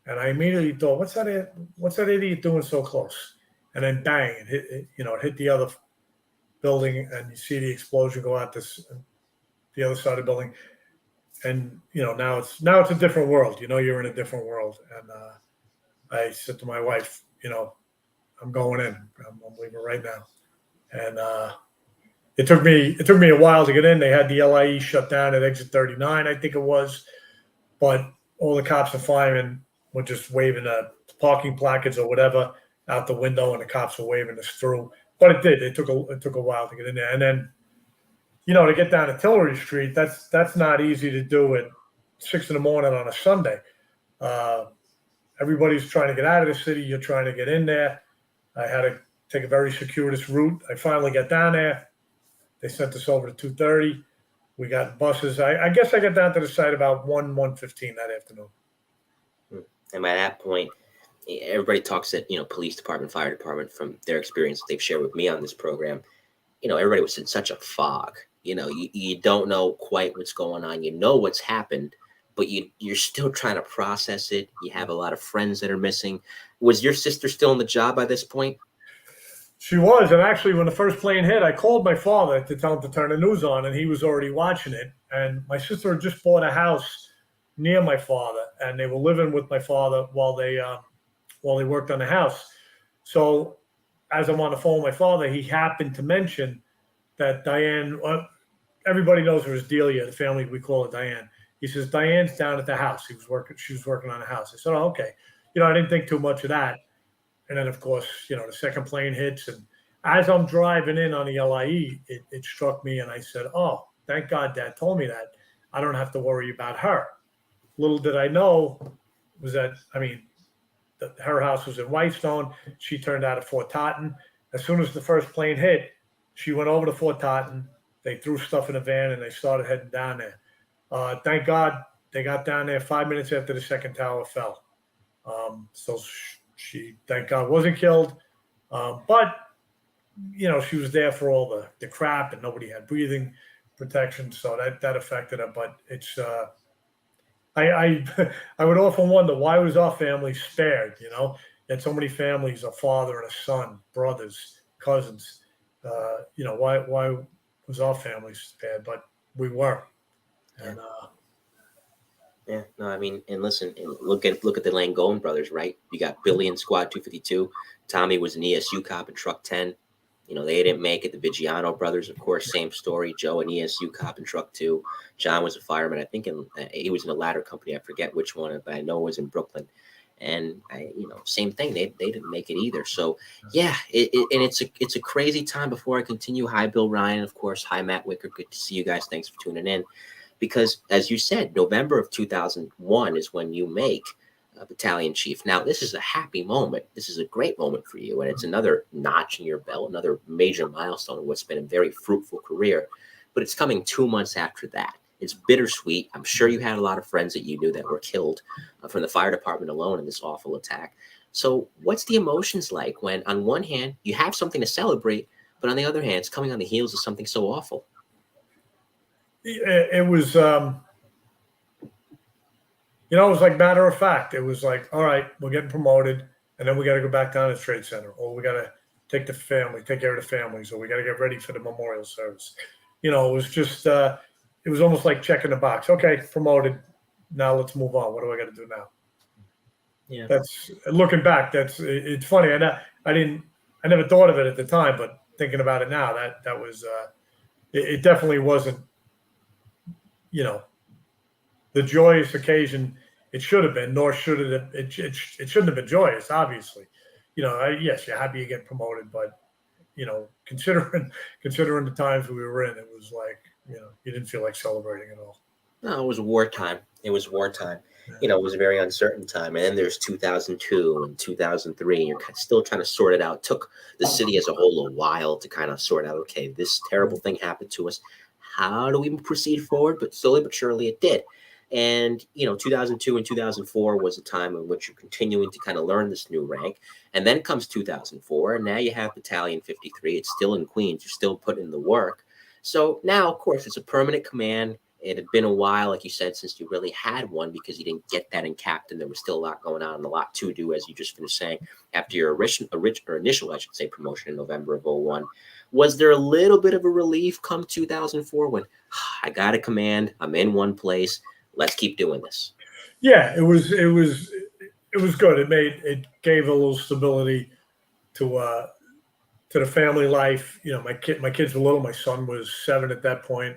Speaker 2: and I immediately thought, what's that idiot doing so close? And then bang, it hit the other building, and you see the explosion go out the other side of the building. And, now it's a different world. You're in a different world. And I said to my wife, I'm going in. I'm leaving right now. And it took me a while to get in. They had the LIE shut down at exit 39, I think it was. But all the cops and firemen were just waving parking placards or whatever out the window, and the cops were waving us through. But it did. It took a while to get in there. And then, to get down to Tillery Street, that's not easy to do at 6 a.m. on a Sunday. Everybody's trying to get out of the city. You're trying to get in there. I had to take a very circuitous route. I finally got down there. They sent us over to 2:30. We got buses. I guess I got down to the site about 1:15 that afternoon.
Speaker 1: And by that point, everybody talks at, police department, fire department, from their experience they've shared with me on this program. Everybody was in such a fog. You don't know quite what's going on. What's happened, but you're still trying to process it. You have a lot of friends that are missing. Was your sister still on the job by this point?
Speaker 2: She was, and actually, when the first plane hit, I called my father to tell him to turn the news on, and he was already watching it. And my sister had just bought a house near my father, and they were living with my father while they worked on the house. So, as I'm on the phone with my father, he happened to mention that Diane. Everybody knows her as Delia. The family, we call her Diane. He says Diane's down at the house. She was working on a house. I said, "Oh, okay." I didn't think too much of that. And then, of course, the second plane hits. And as I'm driving in on the LIE, it struck me. And I said, oh, thank God Dad told me that. I don't have to worry about her. Little did I know was that, her house was in Whitestone. She turned out at Fort Totten. As soon as the first plane hit, she went over to Fort Totten. They threw stuff in a van and they started heading down there. Thank God they got down there 5 minutes after the second tower fell. So she, thank God, wasn't killed. But, she was there for all the crap, and nobody had breathing protection. So that affected her. But it's, I would often wonder, why was our family spared? You had so many families, a father and a son, brothers, cousins. Why was our family spared? But we were. And,
Speaker 1: yeah, no, and listen, and look at the Langone brothers, right? You got Billy in Squad 252. Tommy was an ESU cop in Truck 10. They didn't make it. The Vigiano brothers, of course, same story. Joe, an ESU cop in Truck 2. John was a fireman. I think he was in a ladder company. I forget which one, but I know it was in Brooklyn. And same thing. They didn't make it either. So yeah, and it's a crazy time. Before I continue, hi Bill Ryan, of course. Hi Matt Wicker. Good to see you guys. Thanks for tuning in. Because, as you said, November of 2001 is when you make battalion chief. Now, this is a happy moment. This is a great moment for you, and it's another notch in your belt, another major milestone in what's been a very fruitful career. But it's coming 2 months after that. It's bittersweet. I'm sure you had a lot of friends that you knew that were killed from the fire department alone in this awful attack. So what's the emotions like when, on one hand, you have something to celebrate, but on the other hand, it's coming on the heels of something so awful?
Speaker 2: It was, it was like matter of fact. It was like, all right, we're getting promoted, and then we got to go back down to the trade center, or we got to take care of the families, or we got to get ready for the memorial service. It was just, it was almost like checking the box. Okay, promoted. Now let's move on. What do I got to do now?
Speaker 1: Yeah.
Speaker 2: That's looking back. It's funny. I never thought of it at the time, but thinking about it now, that was, it definitely wasn't, the joyous occasion it should have been, nor should it have, it shouldn't have been joyous, obviously. Yes, you're happy you get promoted, but considering the times we were in, it was like, you didn't feel like celebrating at all.
Speaker 1: No, it was wartime. It was wartime. It was a very uncertain time. And then there's 2002 and 2003, and you're still trying to sort it out. It took the city as a whole a while to kind of sort out, okay, this terrible thing happened to us. How do we proceed forward? But slowly but surely it did. And, 2002 and 2004 was a time in which you're continuing to kind of learn this new rank. And then comes 2004, and now you have Battalion 53. It's still in Queens. You're still putting in the work. So now, of course, it's a permanent command. It had been a while, like you said, since you really had one, because you didn't get that in captain. There was still a lot going on and a lot to do, as you just finished saying, after your initial, I should say, promotion in November of 2001. Was there a little bit of a relief come 2004 when I got a command, I'm in one place, let's keep doing this?
Speaker 2: Yeah, it was good. It gave a little stability to the family life. My kids were little. My son was 7 at that point.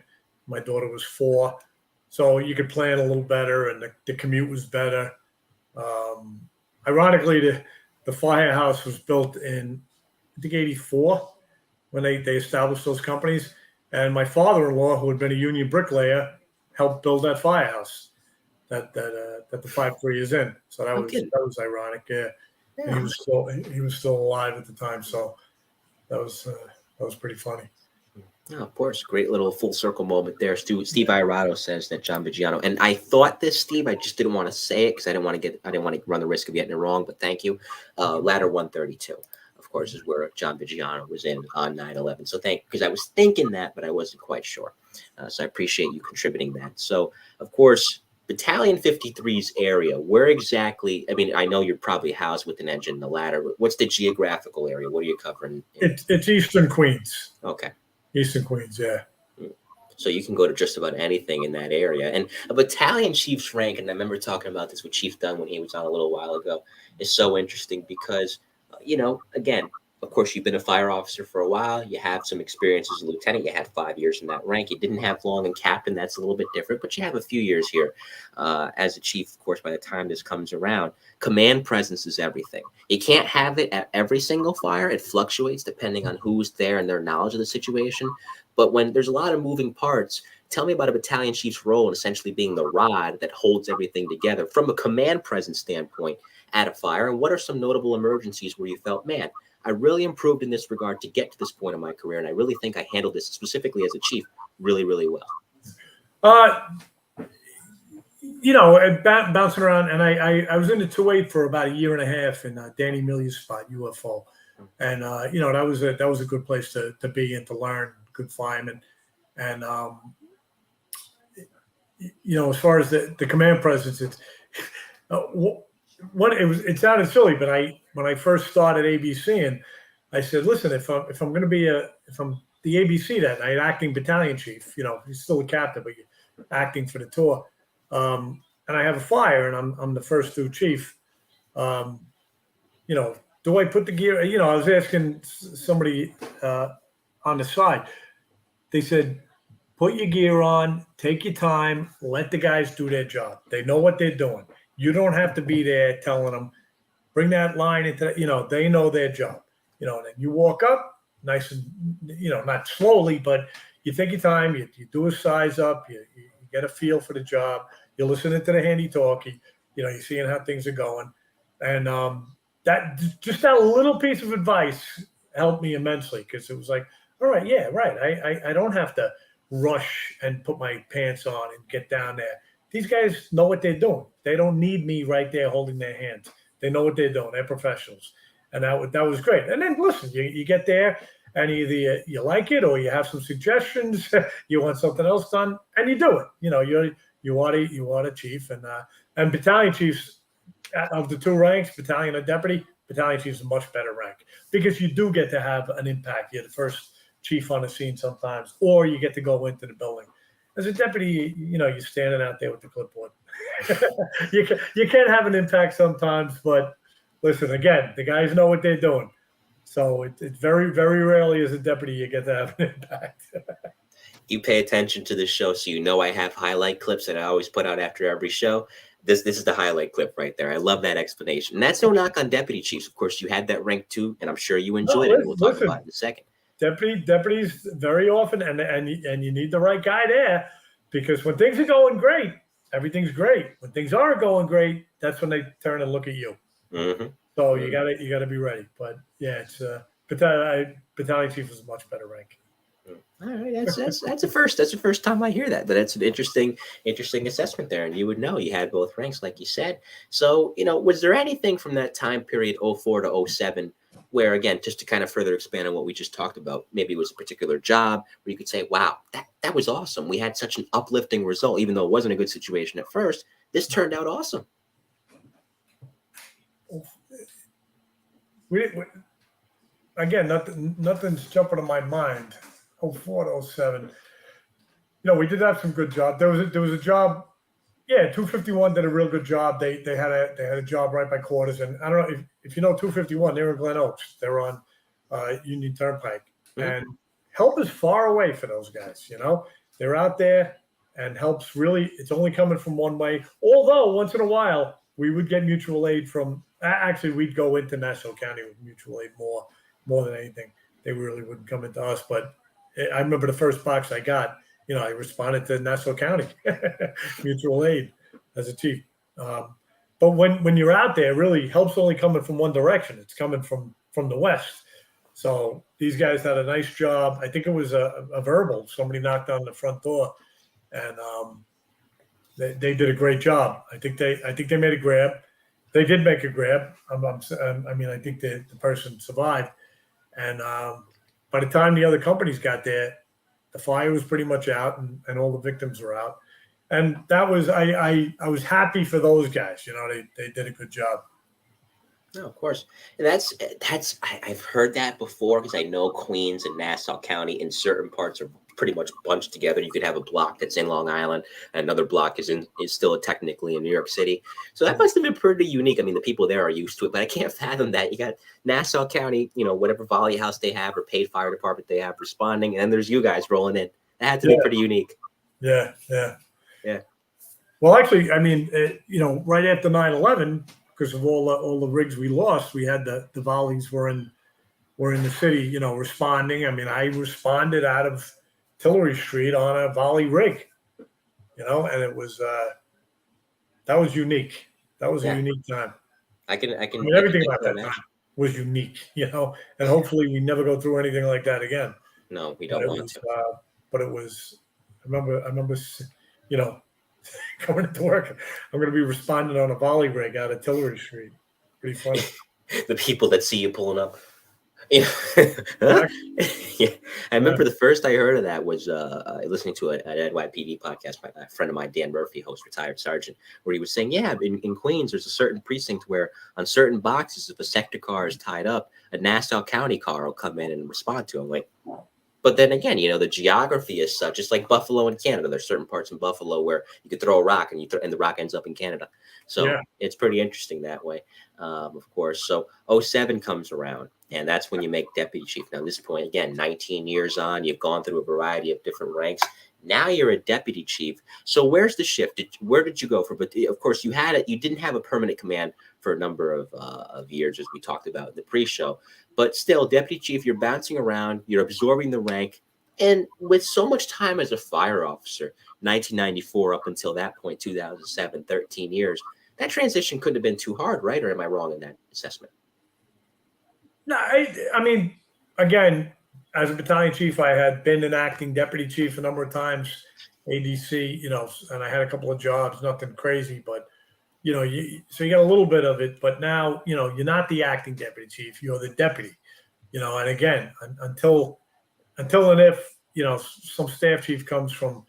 Speaker 2: My daughter was 4. So you could plan a little better, and the commute was better. Ironically, the firehouse was built in, I think, 84 when they established those companies. And my father-in-law, who had been a union bricklayer, helped build that firehouse that the 53 is in. So that was ironic. Yeah. And he was still alive at the time. So that was pretty funny.
Speaker 1: Oh, of course, great little full circle moment there. Steve Iarato says that John Vigiano, and I thought this, Steve, I just didn't want to say it because I didn't want to run the risk of getting it wrong. But thank you. Ladder 132, of course, is where John Vigiano was in on 9/11. So because I was thinking that, but I wasn't quite sure. So I appreciate you contributing that. So of course, Battalion 53's area, where exactly? I mean, I know you're probably housed with an engine, the ladder. What's the geographical area? What are you covering?
Speaker 2: It's Eastern Queens.
Speaker 1: Okay.
Speaker 2: Eastern Queens, yeah.
Speaker 1: So you can go to just about anything in that area. And a battalion chief's rank, and I remember talking about this with Chief Dunn when he was on a little while ago, is so interesting because, again, of course, you've been a fire officer for a while. You have some experience as a lieutenant. You had 5 years in that rank. You didn't have long in captain. That's a little bit different, but you have a few years here as a chief. Of course, by the time this comes around, command presence is everything. You can't have it at every single fire. It fluctuates depending on who's there and their knowledge of the situation. But when there's a lot of moving parts, tell me about a battalion chief's role in essentially being the rod that holds everything together from a command presence standpoint at a fire. And what are some notable emergencies where you felt, man, I really improved in this regard to get to this point in my career, and I really think I handled this specifically as a chief really, really well?
Speaker 2: Bouncing around, and I was in the 2-8 for about a year and a half in Danny Millia's spot, UFO, and that was a good place to be and to learn, good fireman, and as far as the command presence, it's it sounded silly, but when I first started ABC, and I said, listen, if I'm going to be if I'm the ABC that night, acting battalion chief, he's still a captain, but you're acting for the tour, and I have a fire, and I'm the first through chief, do I put the gear? I was asking somebody on the side. They said, put your gear on, take your time, let the guys do their job. They know what they're doing. You don't have to be there telling them, bring that line into, they know their job. And then you walk up nice and, not slowly, but you take your time, you do a size up, you get a feel for the job, you're listening to the handy talk, you're seeing how things are going. And that little piece of advice helped me immensely, because it was like, all right, yeah, right. I don't have to rush and put my pants on and get down there. These guys know what they're doing. They don't need me right there holding their hands. They know what they're doing. They're professionals. And that was great. And then, listen, you get there, and either you like it or you have some suggestions, you want something else done, and you do it. You are a chief. And battalion chiefs, of the two ranks, battalion and deputy, battalion chiefs is a much better rank, because you do get to have an impact. You're the first chief on the scene sometimes, or you get to go into the building. As a deputy, you're standing out there with the clipboard. You can have an impact sometimes, but listen, again, the guys know what they're doing. So it's very, very rarely as a deputy you get to have an impact.
Speaker 1: You pay attention to this show, so I have highlight clips that I always put out after every show. This is the highlight clip right there. I love that explanation. And that's no knock on deputy chiefs. Of course, you had that rank too, and I'm sure you enjoyed it. We'll talk about it in a second.
Speaker 2: Deputies very often, and you need the right guy there, because when things are going great, everything's great. When things aren't going great, that's when they turn and look at you.
Speaker 1: Mm-hmm.
Speaker 2: So you gotta be ready. But yeah, it's battalion chief is a much better rank.
Speaker 1: All right, that's a first. That's the first time I hear that. But that's an interesting assessment there. And you would know you had both ranks, like you said. So was there anything from that time period, 04 to 07, where, again, just to kind of further expand on what we just talked about, maybe it was a particular job where you could say, wow, that was awesome. We had such an uplifting result, even though it wasn't a good situation at first. This turned out awesome.
Speaker 2: Again, nothing's jumping to my mind. 04 to 07. We did have some good job. There was a job. Yeah, 251 did a real good job. They had a job right by quarters, and I don't know if you know 251. They were in Glen Oaks. They were on Union Turnpike, and help is far away for those guys. They're out there, and help's really, it's only coming from one way. Although once in a while we would get mutual aid from. Actually, we'd go into Nassau County with mutual aid more than anything. They really wouldn't come into us. But I remember the first box I got. I responded to Nassau County mutual aid as a chief. But when you're out there, really, help's only coming from one direction. It's coming from the west. So these guys had a nice job. I think it was a verbal. Somebody knocked on the front door, and they did a great job. I think they made a grab. They did make a grab. I think the person survived. And by the time the other companies got there, the fire was pretty much out, and all the victims were out. And that was I was happy for those guys. You know, they did a good job.
Speaker 1: No, of course. And I've heard that before because I know Queens and Nassau County in certain parts are pretty much bunched together. You could have a block that's in Long Island, and another block is still technically in New York City. So that must have been pretty unique. I mean, the people there are used to it, but I can't fathom that. You got Nassau County, whatever volley house they have or paid fire department they have responding, and then there's you guys rolling in. That had to be pretty unique.
Speaker 2: Yeah.
Speaker 1: Yeah.
Speaker 2: Well, actually, I mean, right after 9/11, because of all the rigs we lost, we had the volleys were in the city, responding. I mean, I responded out of Tillery Street on a volley rig, and it was that was unique. That was a unique time.
Speaker 1: I mean,
Speaker 2: everything about that time was unique, and hopefully we never go through anything like that again.
Speaker 1: No, we don't want to.
Speaker 2: But it was. I remember, coming to work, I'm going to be responding on a volley rig out of Tillery Street. Pretty funny.
Speaker 1: The people that see you pulling up. Yeah. Yeah. I remember the first I heard of that was listening to an NYPD podcast by a friend of mine, Dan Murphy, host, retired sergeant, where he was saying, in Queens, there's a certain precinct where on certain boxes, if a sector car is tied up, a Nassau County car will come in and respond to them. Like, but then again, the geography is such. It's like Buffalo in Canada. There's certain parts in Buffalo where you could throw a rock and and the rock ends up in Canada. So it's pretty interesting that way, of course. So 07 comes around, and that's when you make deputy chief. Now, at this point, again, 19 years on, you've gone through a variety of different ranks. Now you're a deputy chief. So where's the shift? Where did you go from? But of course, you didn't have a permanent command for a number of years, as we talked about in the pre-show. But still, deputy chief, you're bouncing around, you're absorbing the rank. And with so much time as a fire officer, 1994 up until that point, 2007, 13 years, that transition couldn't have been too hard, right? Or am I wrong in that assessment?
Speaker 2: No, I mean, again, as a battalion chief, I had been an acting deputy chief a number of times, ADC, and I had a couple of jobs, nothing crazy, but so you got a little bit of it, but now, you're not the acting deputy chief, you're the deputy, and again, until and if, some staff chief comes from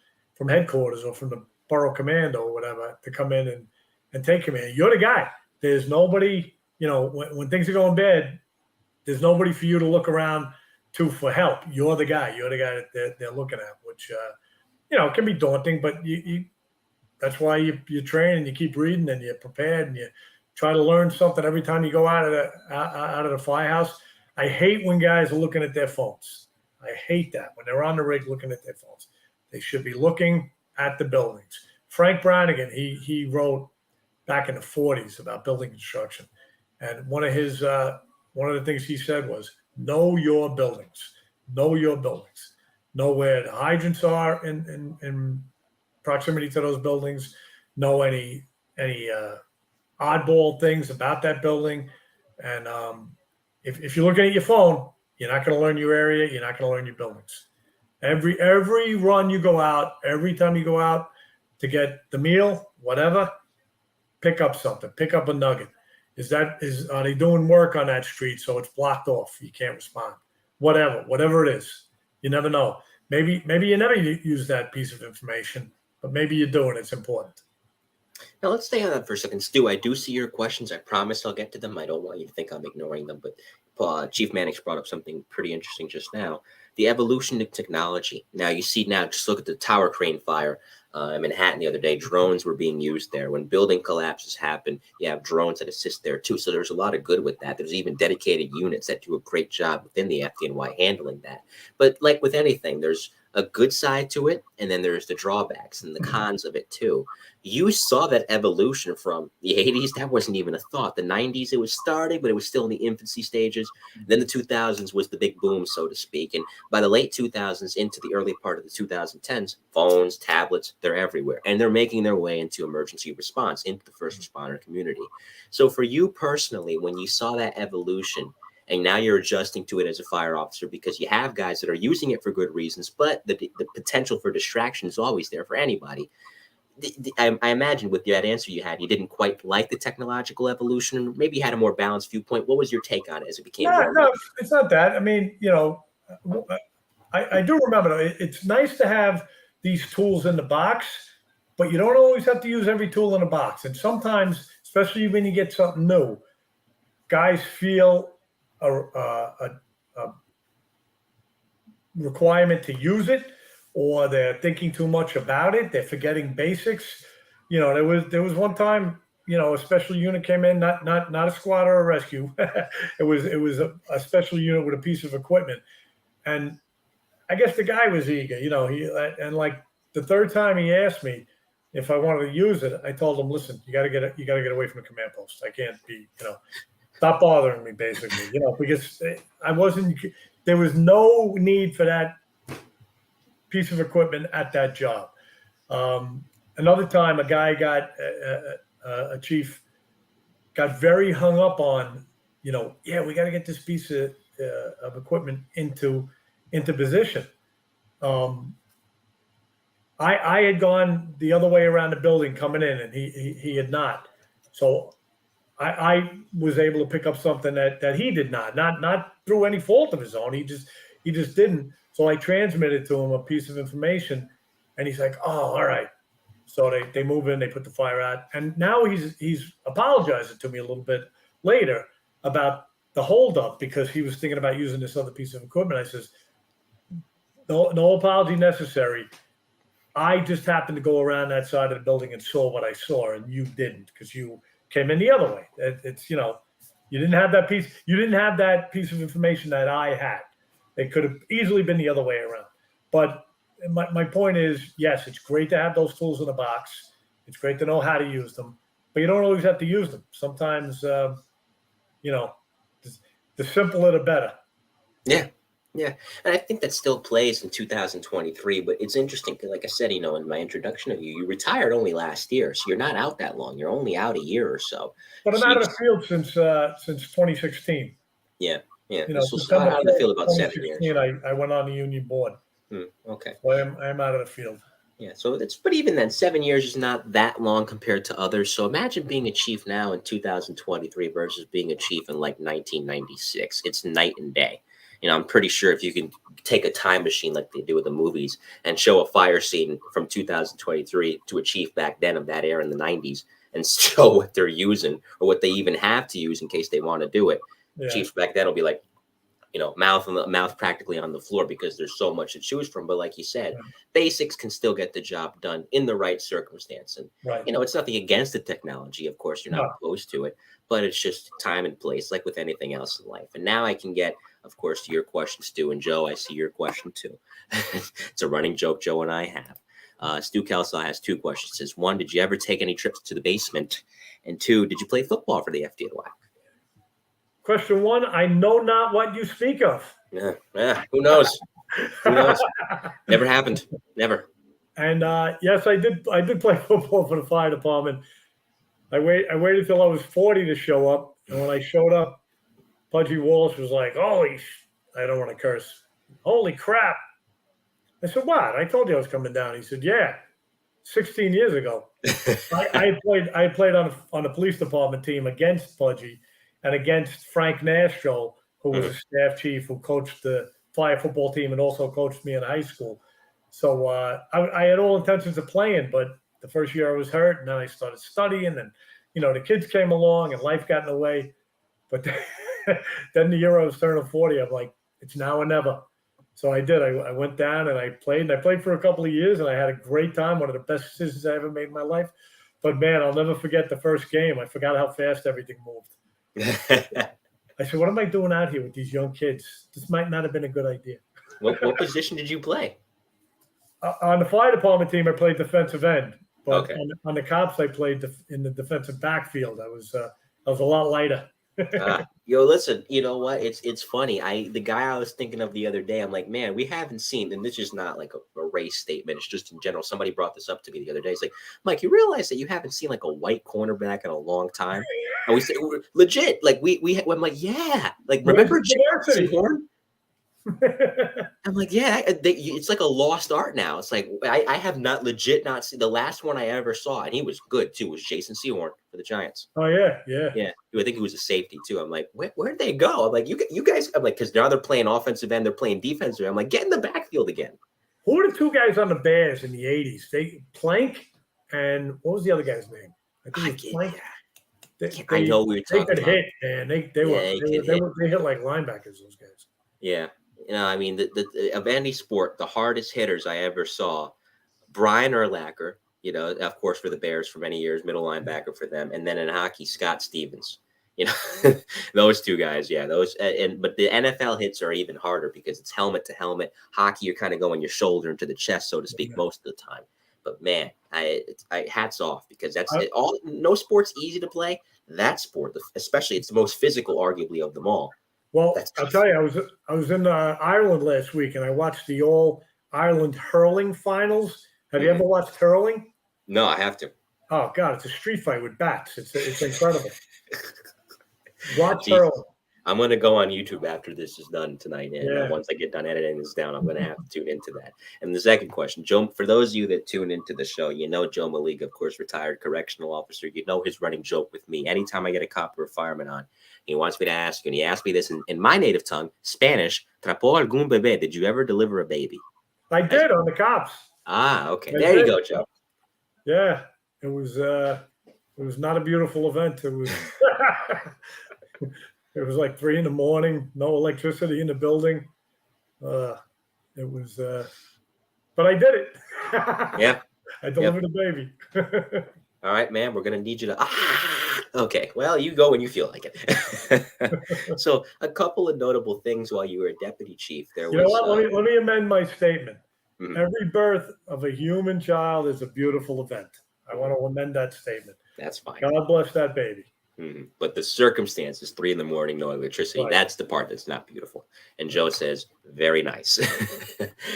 Speaker 2: headquarters or from the borough commando or whatever to come in and take command, you're the guy. There's nobody, when things are going bad, there's nobody for you to look around to for help. You're the guy that they're looking at, which, it can be daunting, but that's why you train and you keep reading and you're prepared and you try to learn something every time you go out of the firehouse. I hate when guys are looking at their phones. I hate that when they're on the rig looking at their phones. They should be looking at the buildings. Frank Brannigan, he wrote back in the 40s about building construction, and one of the things he said was, know your buildings. Know your buildings. Know where the hydrants are in proximity to those buildings. Know any oddball things about that building. And if you're looking at your phone, you're not going to learn your area. You're not going to learn your buildings. Every run you go out, every time you go out to get the meal, whatever, pick up something. Pick up a nugget. Are they doing work on that street so it's blocked off? You can't respond. Whatever it is, you never know. Maybe you never use that piece of information, but maybe you do, and it's important.
Speaker 1: Now let's stay on that for a second, Stu. I do see your questions. I promise I'll get to them. I don't want you to think I'm ignoring them, but Chief Mannix brought up something pretty interesting just now: the evolution of technology. Now you see, just look at the tower crane fire in Manhattan the other day. Drones were being used there. When building collapses happen, you have drones that assist there too. So there's a lot of good with that. There's even dedicated units that do a great job within the FDNY handling that. But like with anything, there's a good side to it, and then there's the drawbacks and the cons of it too. You saw that evolution from the 80s. That wasn't even a thought. The 90s, it was starting, but it was still in the infancy stages. Then the 2000s was the big boom, so to speak. And by the late 2000s into the early part of the 2010s, phones, tablets, they're everywhere. And they're making their way into emergency response, into the first responder community. So for you personally, when you saw that evolution, and now you're adjusting to it as a fire officer because you have guys that are using it for good reasons, but the potential for distraction is always there for anybody. I imagine with that answer you had, you didn't quite like the technological evolution. Maybe you had a more balanced viewpoint. What was your take on it as it became?
Speaker 2: No, it's not that. I mean, I do remember it's nice to have these tools in the box, but you don't always have to use every tool in the box. And sometimes, especially when you get something new, guys feel a requirement to use it, or they're thinking too much about it. They're forgetting basics. There was one time, a special unit came in, not a squad or a rescue. it was a special unit with a piece of equipment, and I guess the guy was eager. And like the third time he asked me if I wanted to use it, I told him, listen, you got to get away from the command post. I can't be, stop bothering me, basically, because there was no need for that piece of equipment at that job. Another time, a guy a chief got very hung up on, we got to get this piece of equipment into position. I had gone the other way around the building coming in, and he had not. So I was able to pick up something that he did not through any fault of his own. He just didn't. So I transmitted to him a piece of information, and he's like, "Oh, all right." So they move in, they put the fire out, and now he's apologizing to me a little bit later about the holdup because he was thinking about using this other piece of equipment. I says, no apology necessary. I just happened to go around that side of the building and saw what I saw, and you didn't because you came in the other way. It's you didn't have that piece. You didn't have that piece of information that I had. It could have easily been the other way around. But my point is, yes, it's great to have those tools in the box. It's great to know how to use them, but you don't always have to use them. Sometimes, the simpler the better.
Speaker 1: Yeah. Yeah. And I think that still plays in 2023, but it's interesting. Like I said, in my introduction of you retired only last year. So you're not out that long. You're only out a year or so.
Speaker 2: But I'm out of the field since 2016.
Speaker 1: Yeah. Yeah.
Speaker 2: So
Speaker 1: out of the field about 7 years.
Speaker 2: I went on the union board.
Speaker 1: Okay.
Speaker 2: So I'm out of the field.
Speaker 1: Yeah. So but even then, 7 years is not that long compared to others. So imagine being a chief now in 2023 versus being a chief in like 1996. It's night and day. I'm pretty sure if you can take a time machine like they do with the movies and show a fire scene from 2023 to a chief back then of that era in the 90s and show what they're using or what they even have to use in case they want to do it. Yeah. Chiefs back then will be like, mouth practically on the floor because there's so much to choose from. But like you said, basics can still get the job done in the right circumstance. And, it's nothing against the technology. Of course, you're not opposed to it, but it's just time and place, like with anything else in life. And now I can get, of course, to your question, Stu, and Joe, I see your question too. It's a running joke Joe and I have. Stu Kelsaw has two questions. Says, one, did you ever take any trips to the basement? And two, did you play football for the FDNY?
Speaker 2: Question one, I know not what you speak of.
Speaker 1: Yeah. Who knows? Who knows? Never happened. Never.
Speaker 2: And yes, I did play football for the fire department. I waited till I was 40 to show up. And when I showed up, Pudgy Walsh was like, I don't want to curse. Holy crap. I said, what? I told you I was coming down. He said, yeah, 16 years ago. I played on the police department team against Pudgy and against Frank Nastro, who was a staff chief who coached the fire football team and also coached me in high school. So I had all intentions of playing, but the first year I was hurt, and then I started studying, and the kids came along, and life got in the way. But then the year I was turning 40, I'm like, it's now or never. So I did. I went down and I played. And I played for a couple of years, and I had a great time. One of the best decisions I ever made in my life. But man, I'll never forget the first game. I forgot how fast everything moved. I said, what am I doing out here with these young kids? This might not have been a good idea.
Speaker 1: What position did you play?
Speaker 2: On the fire department team, I played defensive end. But on the cops, I played in the defensive backfield. I was a lot lighter.
Speaker 1: Yo, listen, you know what? It's funny. The guy I was thinking of the other day, I'm like, man, we haven't seen, and this is not like a race statement. It's just in general. Somebody brought this up to me the other day. It's like, Mike, you realize that you haven't seen like a white cornerback in a long time? And we said, legit, like I'm like, yeah, like remember Jason Horn? I'm like, yeah, it's like a lost art now. It's like I have not seen the last one I ever saw, and he was good too. Was Jason Sehorn for the Giants?
Speaker 2: Oh yeah.
Speaker 1: I think he was a safety too. I'm like, where'd they go? I'm like, you guys. I'm like, because now they're playing offensive end, they're playing defensive. I'm like, get in the backfield again.
Speaker 2: Who are the two guys on the Bears in the '80s? Plank and what was the other guy's name? I think it was Plank.
Speaker 1: I know we were
Speaker 2: They
Speaker 1: talking
Speaker 2: could
Speaker 1: about.
Speaker 2: hit, and they hit like linebackers. Those guys.
Speaker 1: Yeah, I mean, the of any sport, the hardest hitters I ever saw, Brian Urlacher, of course for the Bears for many years, middle linebacker for them, and then in hockey, Scott Stevens. Those two guys, yeah, those but the NFL hits are even harder because it's helmet to helmet. Hockey, you're kind of going your shoulder into the chest, so to speak, most of the time. But man, I hats off because that's all. No sport's easy to play. That sport, especially, it's the most physical, arguably, of them all.
Speaker 2: Well, I'll tell you, I was in Ireland last week, and I watched the All Ireland hurling finals. Have you ever watched hurling?
Speaker 1: No, I have to.
Speaker 2: Oh God, it's a street fight with bats. It's incredible. Watch hurling.
Speaker 1: I'm going to go on YouTube after this is done tonight. And once I get done editing this down, I'm going to have to tune into that. And the second question, Joe, for those of you that tune into the show, Joe Maliga, of course, retired correctional officer. You know his running joke with me. Anytime I get a cop or a fireman on, he wants me to ask you, and he asked me this in my native tongue, Spanish, ¿Trapó algún bebé? Did you ever deliver a baby?
Speaker 2: I did on the cops.
Speaker 1: Ah, okay. There you go, Joe.
Speaker 2: Yeah, it was not a beautiful event. It was it was like 3 a.m, no electricity in the building. It was, but I did it.
Speaker 1: Yeah,
Speaker 2: I delivered a baby.
Speaker 1: All right, man, we're gonna need you to. Okay, well, you go when you feel like it. So, a couple of notable things while you were a deputy chief. There was.
Speaker 2: You know what? Let me amend my statement. Mm-hmm. Every birth of a human child is a beautiful event. I want to amend that statement.
Speaker 1: That's fine.
Speaker 2: God bless that baby.
Speaker 1: Mm-hmm. But the circumstances, 3 a.m, no electricity, right. That's the part that's not beautiful. And Joe says, very nice.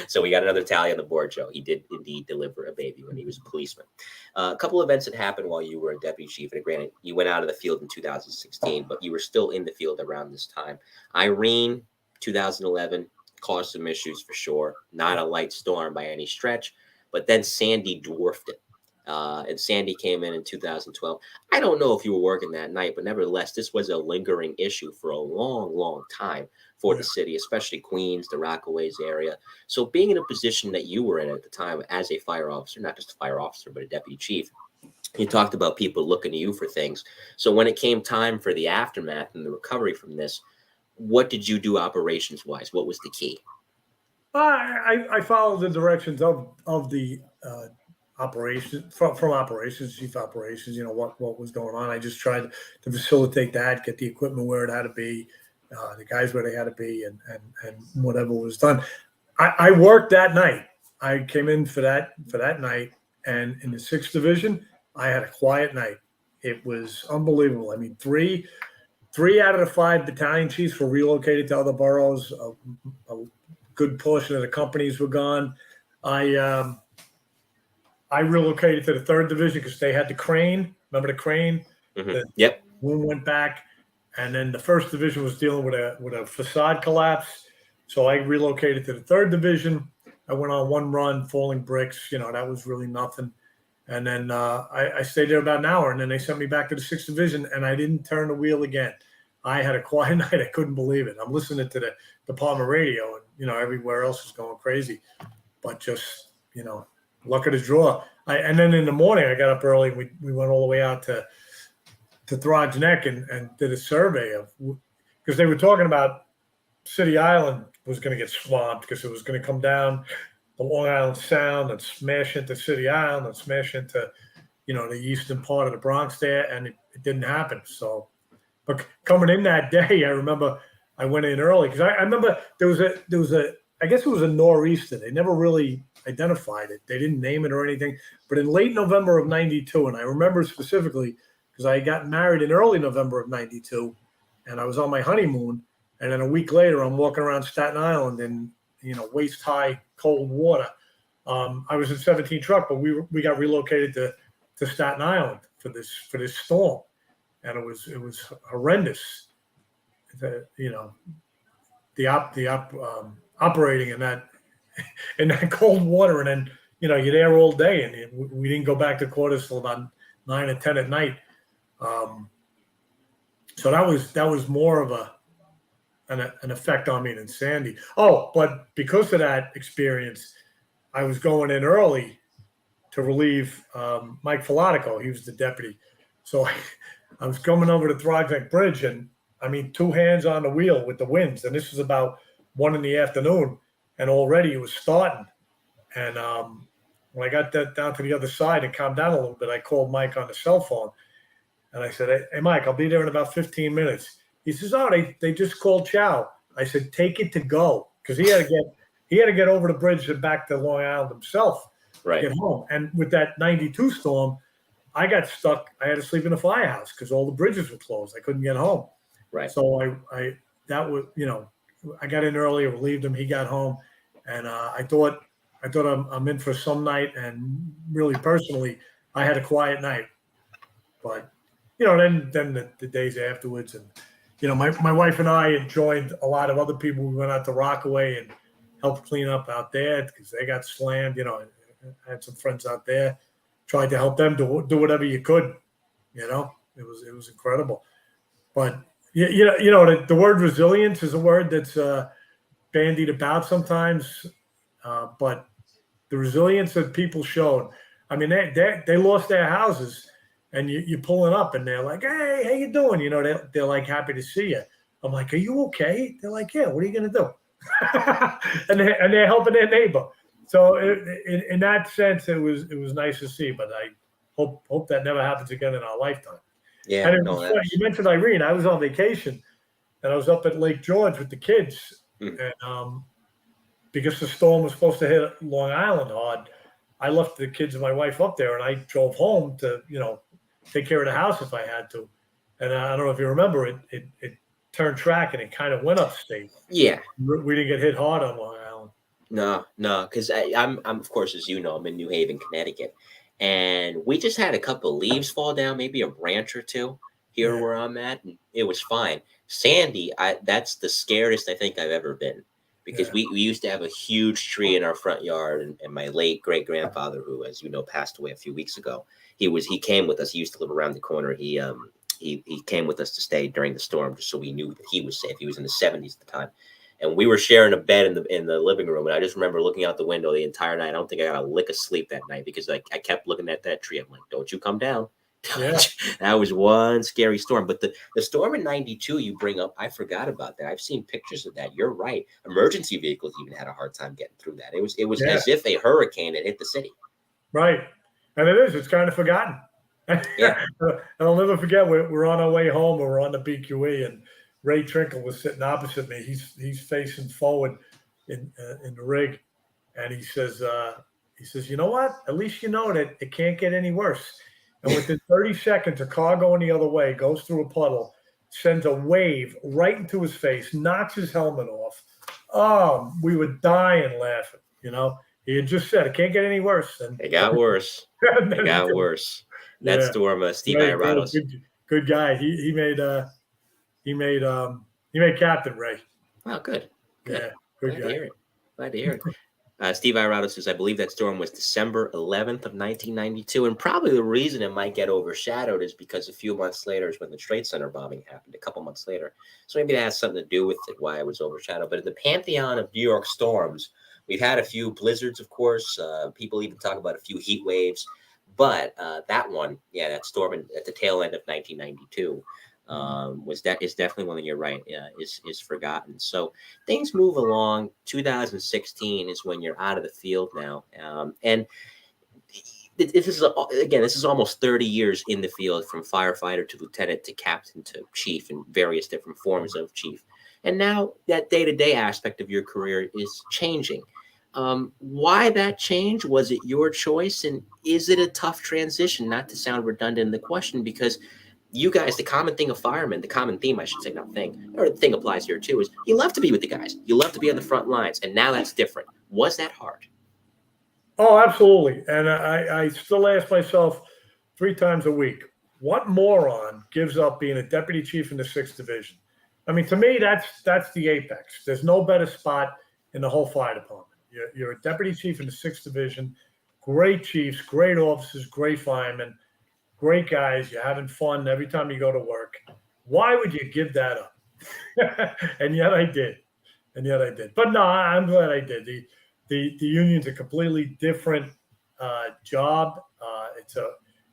Speaker 1: So we got another tally on the board, Joe. He did indeed deliver a baby when he was a policeman. A couple of events that happened while you were a deputy chief. And granted, you went out of the field in 2016, but you were still in the field around this time. Irene, 2011, caused some issues for sure. Not a light storm by any stretch. But then Sandy dwarfed it. And Sandy came in 2012. I don't know if you were working that night, but nevertheless, this was a lingering issue for a long, long time for the city, especially Queens, the Rockaways area. So being in a position that you were in at the time as a fire officer, not just a fire officer, but a deputy chief, you talked about people looking to you for things. So when it came time for the aftermath and the recovery from this, what did you do operations-wise? What was the key?
Speaker 2: I followed the directions of the operations from operations, chief operations, what was going on. I just tried to facilitate that, get the equipment where it had to be, the guys where they had to be, and whatever was done. I worked that night. I came in for that night, and in the 6th Division, I had a quiet night. It was unbelievable. I mean, three out of the 5 battalion chiefs were relocated to other boroughs. A good portion of the companies were gone. I relocated to the 3rd Division because they had the crane. Remember the crane?
Speaker 1: Mm-hmm. Yep.
Speaker 2: Boom went back, and then the 1st Division was dealing with a facade collapse. So I relocated to the 3rd Division. I went on one run, falling bricks. That was really nothing. And then I stayed there about an hour, and then they sent me back to the 6th Division, and I didn't turn the wheel again. I had a quiet night. I couldn't believe it. I'm listening to the department radio, and everywhere else is going crazy. But just luck of the draw. And then in the morning, I got up early. We went all the way out to Throgs Neck and did a survey because they were talking about City Island was going to get swamped because it was going to come down the Long Island Sound and smash into City Island and smash into the eastern part of the Bronx there, and it didn't happen. So, but coming in that day, I remember I went in early because I remember there was a I guess it was a nor'easter. They never really identified it. They didn't name it or anything. But in late November of 92, and I remember specifically because I got married in early November of 92, and I was on my honeymoon. And then a week later, I'm walking around Staten Island in waist-high cold water. I was in 17 truck, but we got relocated to Staten Island for this storm, and it was horrendous. Operating in that cold water, and then you're there all day, and we didn't go back to quarters till about 9 or 10 at night. So that was more of an effect on me than Sandy. Oh, but because of that experience, I was going in early to relieve Mike Filatico. He was the deputy. So I was coming over to Throgneck Bridge, and I mean, 2 hands on the wheel with the winds. And this was about 1 PM, and already it was starting. And when I got that down to the other side and calmed down a little bit, I called Mike on the cell phone. And I said, hey, Mike, I'll be there in about 15 minutes. He says, oh, they just called chow. I said, take it to go. Because he had to get over the bridge and back to Long Island himself to get home. And with that 92 storm, I got stuck. I had to sleep in a firehouse because all the bridges were closed. I couldn't get home.
Speaker 1: Right.
Speaker 2: So I got in early, relieved him. He got home. And I thought I'm in for some night. And really personally, I had a quiet night. But, then the days afterwards, and, my wife and I joined a lot of other people. We went out to Rockaway and helped clean up out there because they got slammed. I had some friends out there, tried to help them do whatever you could. It was incredible. But the word resilience is a word that's bandied about sometimes. But the resilience that people showed, I mean, they lost their houses. And you're pulling up, and they're like, "Hey, how you doing?" They're like happy to see you. I'm like, "Are you okay?" They're like, "Yeah. What are you gonna do?" and they're helping their neighbor. So in that sense, it was nice to see. But I hope that never happens again in our lifetime.
Speaker 1: Yeah.
Speaker 2: And you mentioned Irene. I was on vacation, and I was up at Lake George with the kids, and because the storm was supposed to hit Long Island hard, I left the kids and my wife up there, and I drove home to take care of the house if I had to. And I don't know if you remember, it turned track and it kind of went upstate.
Speaker 1: Yeah.
Speaker 2: We didn't get hit hard on Long Island.
Speaker 1: No, because I'm of course, as you know, I'm in New Haven, Connecticut, and we just had a couple of leaves fall down, maybe a branch or two here where I'm at, and it was fine. Sandy, that's the scariest I think I've ever been, because we used to have a huge tree in our front yard, and my late great grandfather, who, as you know, passed away a few weeks ago, he came with us. He used to live around the corner. He came with us to stay during the storm, just so we knew that he was safe. He was in the 70s at the time, and we were sharing a bed in the living room. And I just remember looking out the window the entire night. I don't think I got a lick of sleep that night because I kept looking at that tree. I'm like, "Don't you come down."
Speaker 2: Yeah.
Speaker 1: That was one scary storm. But the storm in 92 you bring up, I forgot about that. I've seen pictures of that. You're right. Emergency vehicles even had a hard time getting through that. It was as if a hurricane had hit the city.
Speaker 2: Right. And it's kind of forgotten.
Speaker 1: Yeah.
Speaker 2: And I'll never forget, we're on our way home, and we're on the BQE, and Ray Trinkle was sitting opposite me. He's facing forward in the rig, and he says, "You know what? At least you know that it can't get any worse." And within 30 seconds, a car going the other way goes through a puddle, sends a wave right into his face, knocks his helmet off. Oh, we were dying laughing. He had just said it can't get any worse. And
Speaker 1: it got worse. It got worse. That storm, Steve Ioratos.
Speaker 2: Good guy. He made Captain Ray.
Speaker 1: Oh, good.
Speaker 2: Yeah, good guy.
Speaker 1: Glad to hear it. Steve Ioratos says, I believe that storm was December 11th of 1992. And probably the reason it might get overshadowed is because a few months later is when the Trade Center bombing happened, a couple months later. So maybe that has something to do with it, why it was overshadowed. But in the pantheon of New York storms, we've had a few blizzards, of course. People even talk about a few heat waves. But that one, that storm at the tail end of 1992 is definitely one that you're right, is forgotten. So things move along. 2016 is when you're out of the field now, and this is almost 30 years in the field, from firefighter to lieutenant to captain to chief, in various different forms of chief. And now that day-to-day aspect of your career is changing. Why that change? Was it your choice? And is it a tough transition? Not to sound redundant in the question, because you guys, the common thing of firemen, the common theme, I should say, not thing, or the thing applies here too, is you love to be with the guys. You love to be on the front lines. And now that's different. Was that hard?
Speaker 2: Oh, absolutely. And I still ask myself 3 times a week, what moron gives up being a deputy chief in the 6th Division? I mean, to me, that's the apex. There's no better spot in the whole fire department. You're a deputy chief in the 6th Division, great chiefs, great officers, great firemen, great guys. You're having fun every time you go to work. Why would you give that up? And yet I did. But no, I'm glad I did. The union's a completely different job.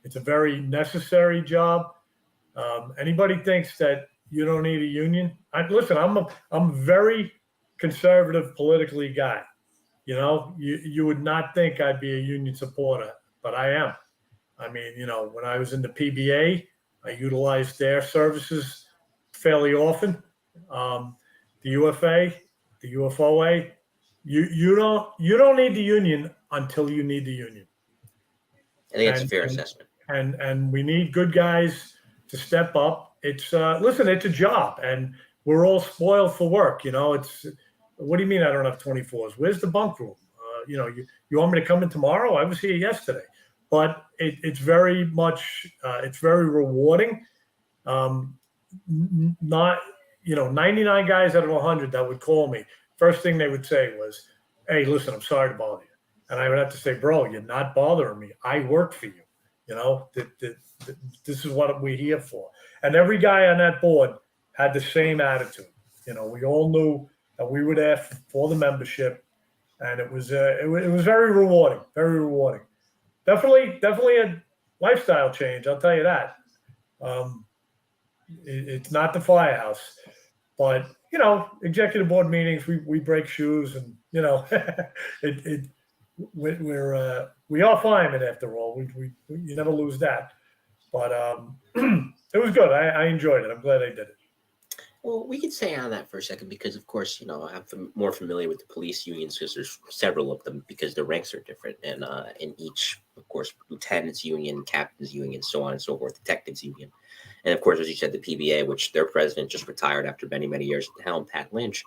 Speaker 2: It's a very necessary job. Anybody thinks that you don't need a union? Listen, I'm a very conservative politically guy. You know, you would not think I'd be a union supporter, but I am. I mean, you know, when I was in the PBA, I utilized their services fairly often. The UFA, the UFOA, you don't need the union until you need the union.
Speaker 1: I think it's a
Speaker 2: And
Speaker 1: fair
Speaker 2: and
Speaker 1: assessment.
Speaker 2: and we need good guys to step up. It's listen, it's a job, and we're all spoiled for work. You know, it's what do you mean I don't have 24s? Where's the bunk room? You know, you want me to come in tomorrow? I was here yesterday, but it's very much it's very rewarding. Not 99 guys out of 100 that would call me. First thing they would say was, "Hey, listen, I'm sorry to bother you," and I would have to say, "Bro, you're not bothering me. I work for you. You know, this is what we're here for." And every guy on that board had the same attitude. You know, we all knew that we were there for the membership, and it was very rewarding, very rewarding. Definitely a lifestyle change. I'll tell you that. It's not the firehouse, but you know, executive board meetings, we break shoes, and you know, we are firemen after all. You never lose that. But it was good. I enjoyed it. I'm glad I did it.
Speaker 1: Well, we could say on that for a second because, of course, you know, I'm more familiar with the police unions because there's several of them because the ranks are different. And in each, of course, lieutenant's union, captain's union, so on and so forth, detectives union. And, of course, as you said, the PBA, which their president just retired after many, many years at the helm, Pat Lynch.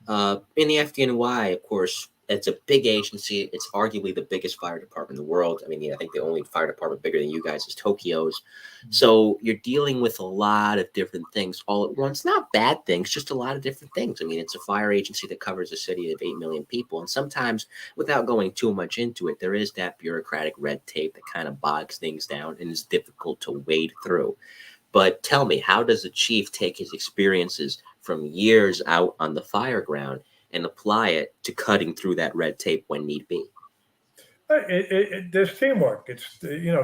Speaker 1: In the FDNY, of course, it's a big agency. It's arguably the biggest fire department in the world. I mean, I think the only fire department bigger than you guys is Tokyo's. So you're dealing with a lot of different things all at once. Not bad things, just a lot of different things. I mean, it's a fire agency that covers a city of 8 million people. And sometimes, without going too much into it, there is that bureaucratic red tape that kind of bogs things down and is difficult to wade through. But tell me, how does a chief take his experiences from years out on the fire ground and apply it to cutting through that red tape when need be?
Speaker 2: There's teamwork. It's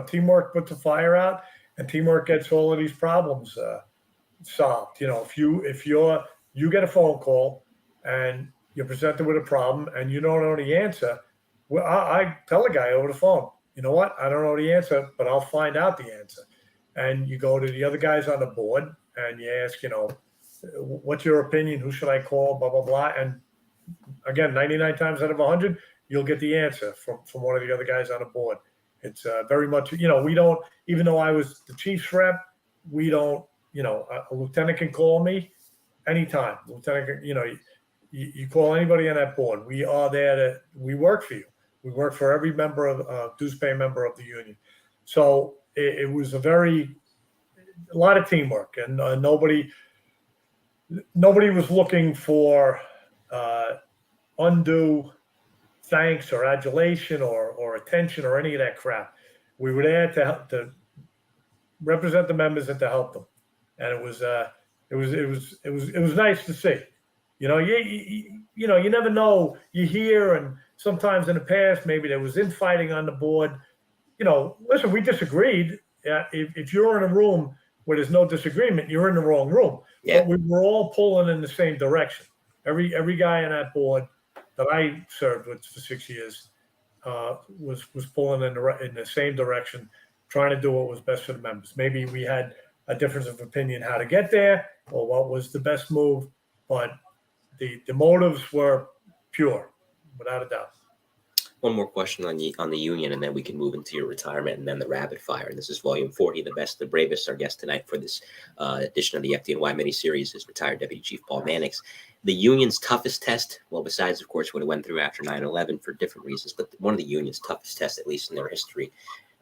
Speaker 2: teamwork puts a fire out, and teamwork gets all of these problems solved. You know, if you get a phone call and you're presented with a problem and you don't know the answer, well, I tell the guy over the phone, you know what, I don't know the answer, but I'll find out the answer. And you go to the other guys on the board and you ask, you know, what's your opinion? Who should I call? Blah, blah, blah. And again, 99 times out of 100, you'll get the answer from one of the other guys on the board. It's very much, you know, we don't, even though I was the chief's rep, we don't, you know, a lieutenant can call me anytime. Lieutenant, you know, you call anybody on that board. We are there we work for you. We work for every member of dues pay member of the union. So it was a lot of teamwork, and nobody was looking for undue thanks or adulation or attention or any of that crap. We were there to represent the members and to help them, and it was nice to see. You know, you know, you never know. You hear, and sometimes in the past, maybe there was infighting on the board. You know, listen, we disagreed. If you're in a room where there's no disagreement, you're in the wrong room.
Speaker 1: Yeah.
Speaker 2: But we were all pulling in the same direction. Every guy on that board that I served with for 6 years was pulling in the same direction, trying to do what was best for the members. Maybe we had a difference of opinion how to get there or what was the best move, but the motives were pure, without a doubt.
Speaker 1: One more question on the union, and then we can move into your retirement and then the rapid fire. And this is volume 40, the best, the bravest. Our guest tonight for this edition of the FDNY miniseries is retired Deputy Chief Paul Mannix. The union's toughest test, well, besides, of course, what it went through after 9/11 for different reasons, but one of the union's toughest tests, at least in their history,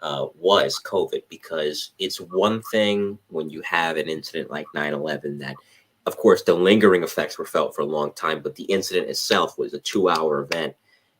Speaker 1: was COVID, because it's one thing when you have an incident like 9/11 that, of course, the lingering effects were felt for a long time, but the incident itself was a 2-hour event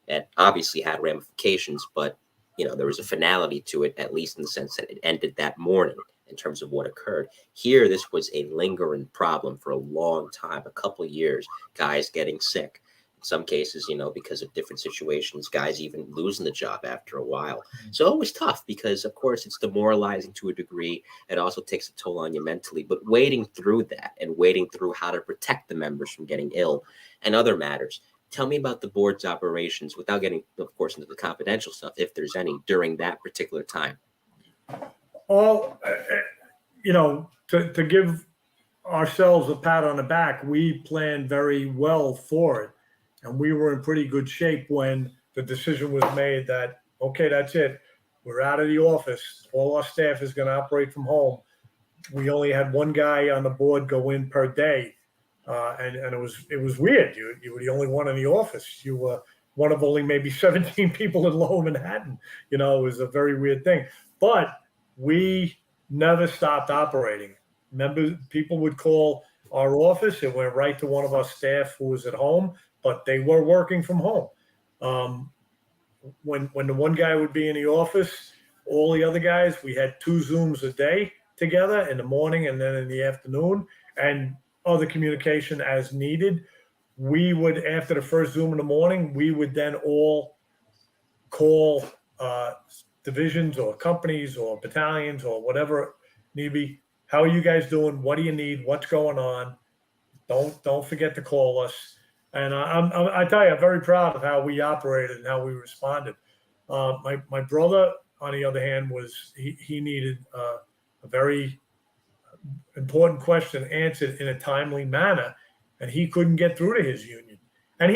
Speaker 1: that obviously had ramifications, but you know, there was a finality to it, at least in the sense that it ended that morning in terms of what occurred. Here, this was a lingering problem for a long time, a couple of years, guys getting sick, some cases, because of different situations, guys even losing the job after a while. So always tough because, of course, it's demoralizing to a degree. It also takes a toll on you mentally. But wading through that and wading through how to protect the members from getting ill and other matters. Tell me about the board's operations without getting, of course, into the confidential stuff, if there's any, during that particular time.
Speaker 2: Well, to give ourselves a pat on the back, we planned very well for it. And we were in pretty good shape when the decision was made that, okay, that's it. We're out of the office. All our staff is going to operate from home. We only had one guy on the board go in per day. And it was weird. You were the only one in the office. You were one of only maybe 17 people in Lower Manhattan. It was a very weird thing. But we never stopped operating. People would call our office. It went right to one of our staff who was at home, but they were working from home. When the one guy would be in the office, all the other guys, we had 2 Zooms a day together in the morning and then in the afternoon, and other communication as needed. We would, after the first Zoom in the morning, we would then all call divisions or companies or battalions or whatever need be. How are you guys doing? What do you need? What's going on? Don't forget to call us. And I tell you, I'm very proud of how we operated and how we responded. My brother, on the other hand, he needed a very important question answered in a timely manner, and he couldn't get through to his union. And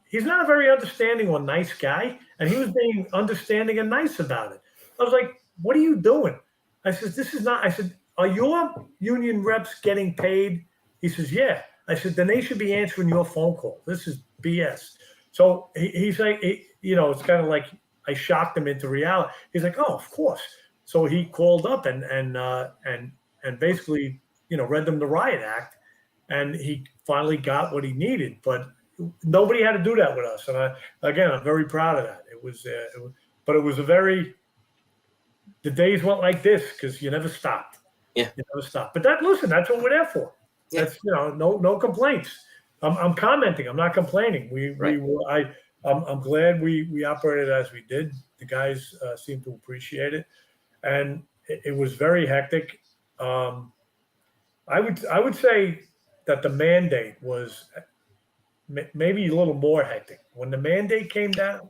Speaker 2: he's not a very understanding or nice guy, and he was being understanding and nice about it. I was like, "What are you doing?" I said, "This is not." I said, "Are your union reps getting paid?" He says, "Yeah." I said, "Then they should be answering your phone call. This is BS." So he's like, it's kind of like I shocked him into reality. He's like, "Oh, of course." So he called up and basically, read them the riot act, and he finally got what he needed. But nobody had to do that with us. And I'm very proud of that. But it was the days went like this because you never stopped.
Speaker 1: Yeah.
Speaker 2: You never stopped. But that's what we're there for. Yeah. That's, no complaints. I'm commenting. I'm not complaining. I'm glad we operated as we did. The guys seemed to appreciate it. And it was very hectic. I would say that the mandate was maybe a little more hectic. When the mandate came down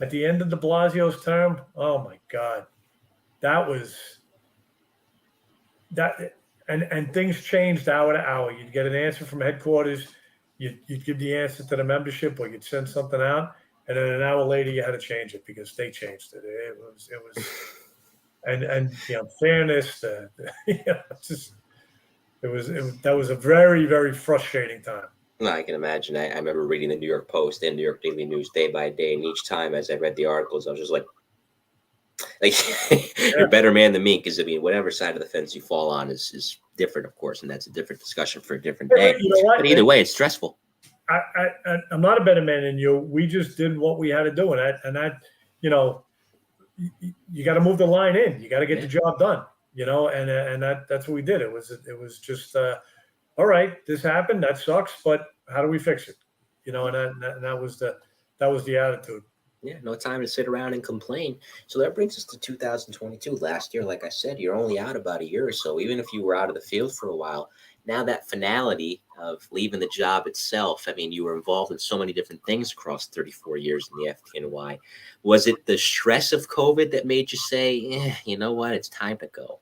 Speaker 2: at the end of de Blasio's term, oh my God, that was that. And things changed hour to hour. You'd get an answer from headquarters. You'd give the answer to the membership, or you'd send something out, and then an hour later you had to change it because they changed it. It was, and fairness. That was a very, very frustrating time.
Speaker 1: No, I can imagine. I remember reading the New York Post and New York Daily News day by day, and each time as I read the articles, I was just like you're a better man than me, because whatever side of the fence you fall on is different, of course, and that's a different discussion for a different day.
Speaker 2: But you know what?
Speaker 1: But either way, it's stressful.
Speaker 2: I'm not a better man than you. We just did what we had to do, and you got to move the line in. You got to get the job done. And that's what we did. It was just all right. This happened. That sucks, but how do we fix it? And that was the attitude.
Speaker 1: Yeah, no time to sit around and complain. So that brings us to 2022. Last year, like I said, you're only out about a year or so. Even if you were out of the field for a while, now that finality of leaving the job itself, you were involved in so many different things across 34 years in the FDNY. Was it the stress of COVID that made you say, you know what, it's time to go?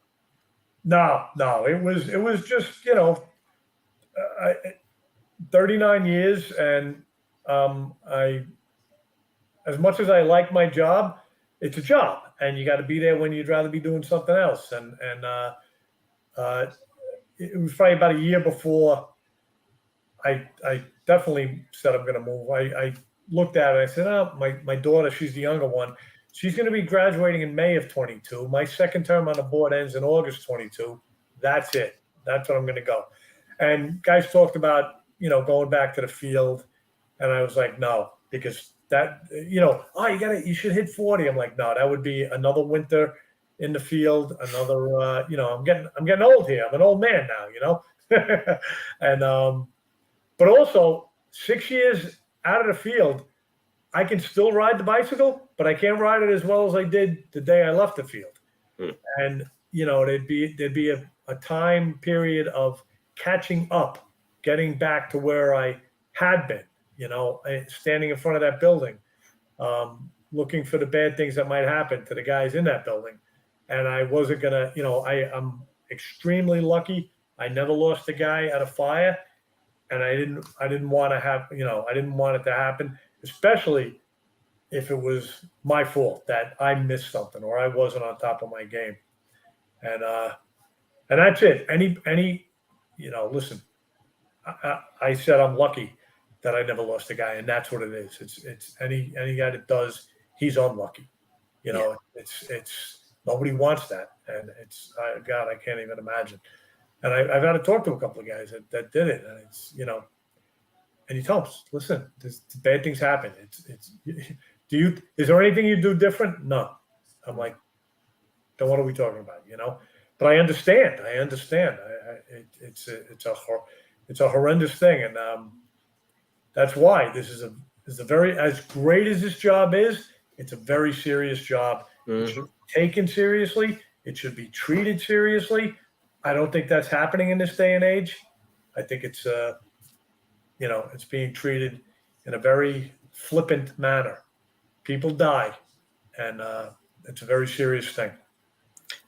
Speaker 2: No, it was just, 39 years, and as much as I like my job, it's a job, and you got to be there when you'd rather be doing something else. And it was probably about a year before I definitely said I'm going to move. I looked at it. I said, "Oh, my daughter, she's the younger one. She's going to be graduating in May of 22. My second term on the board ends in August 22. That's it. That's what I'm going to go." And guys talked about, going back to the field, and I was like, no, because that, you should hit 40. I'm like, no, that would be another winter in the field. Another, I'm getting old here. I'm an old man now, and, but also 6 years out of the field, I can still ride the bicycle, but I can't ride it as well as I did the day I left the field. And, there'd be a time period of catching up, getting back to where I had been, standing in front of that building, looking for the bad things that might happen to the guys in that building. And I wasn't going to, I'm extremely lucky. I never lost a guy at a fire. And I didn't want to have, I didn't want it to happen, especially if it was my fault that I missed something or I wasn't on top of my game. And that's it. Listen, I said I'm lucky that I never lost a guy, and that's what it is. It's any guy that does, he's unlucky. It's nobody wants that, and God, I can't even imagine. And I've had to talk to a couple of guys that did it, and it's and you tell them, listen, bad things happen. Is there anything you do different? No. I'm like, then what are we talking about? But I understand. It's a horrendous thing, and that's why this is a very, as great as this job is, it's a very serious job. It should be taken seriously. It should be treated seriously. I don't think that's happening in this day and age. I think it's it's being treated in a very flippant manner. People die, and it's a very serious thing.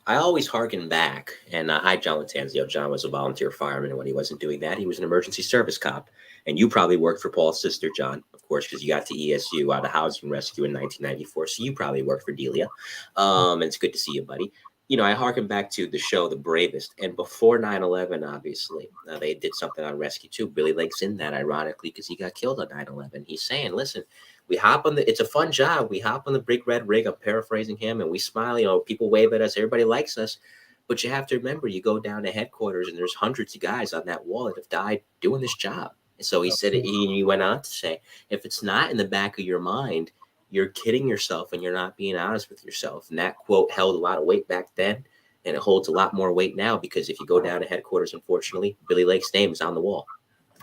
Speaker 1: I always harken back, and hi, John Latanzio. John was a volunteer fireman, and when he wasn't doing that, he was an emergency service cop. And you probably worked for Paul's sister, John, of course, because you got to ESU out of housing rescue in 1994. So you probably worked for Delia. And it's good to see you, buddy. I harken back to the show, The Bravest. And before 9/11, obviously, they did something on rescue too. Billy Lake's in that, ironically, because he got killed on 9/11. He's saying, listen, we hop on it's a fun job. We hop on the big red rig. I'm paraphrasing him, and we smile. People wave at us. Everybody likes us. But you have to remember, you go down to headquarters, and there's hundreds of guys on that wall that have died doing this job. And so he said, he went on to say, if it's not in the back of your mind, you're kidding yourself and you're not being honest with yourself. And that quote held a lot of weight back then, and it holds a lot more weight now, because if you go down to headquarters, unfortunately, Billy Lake's name is on the wall.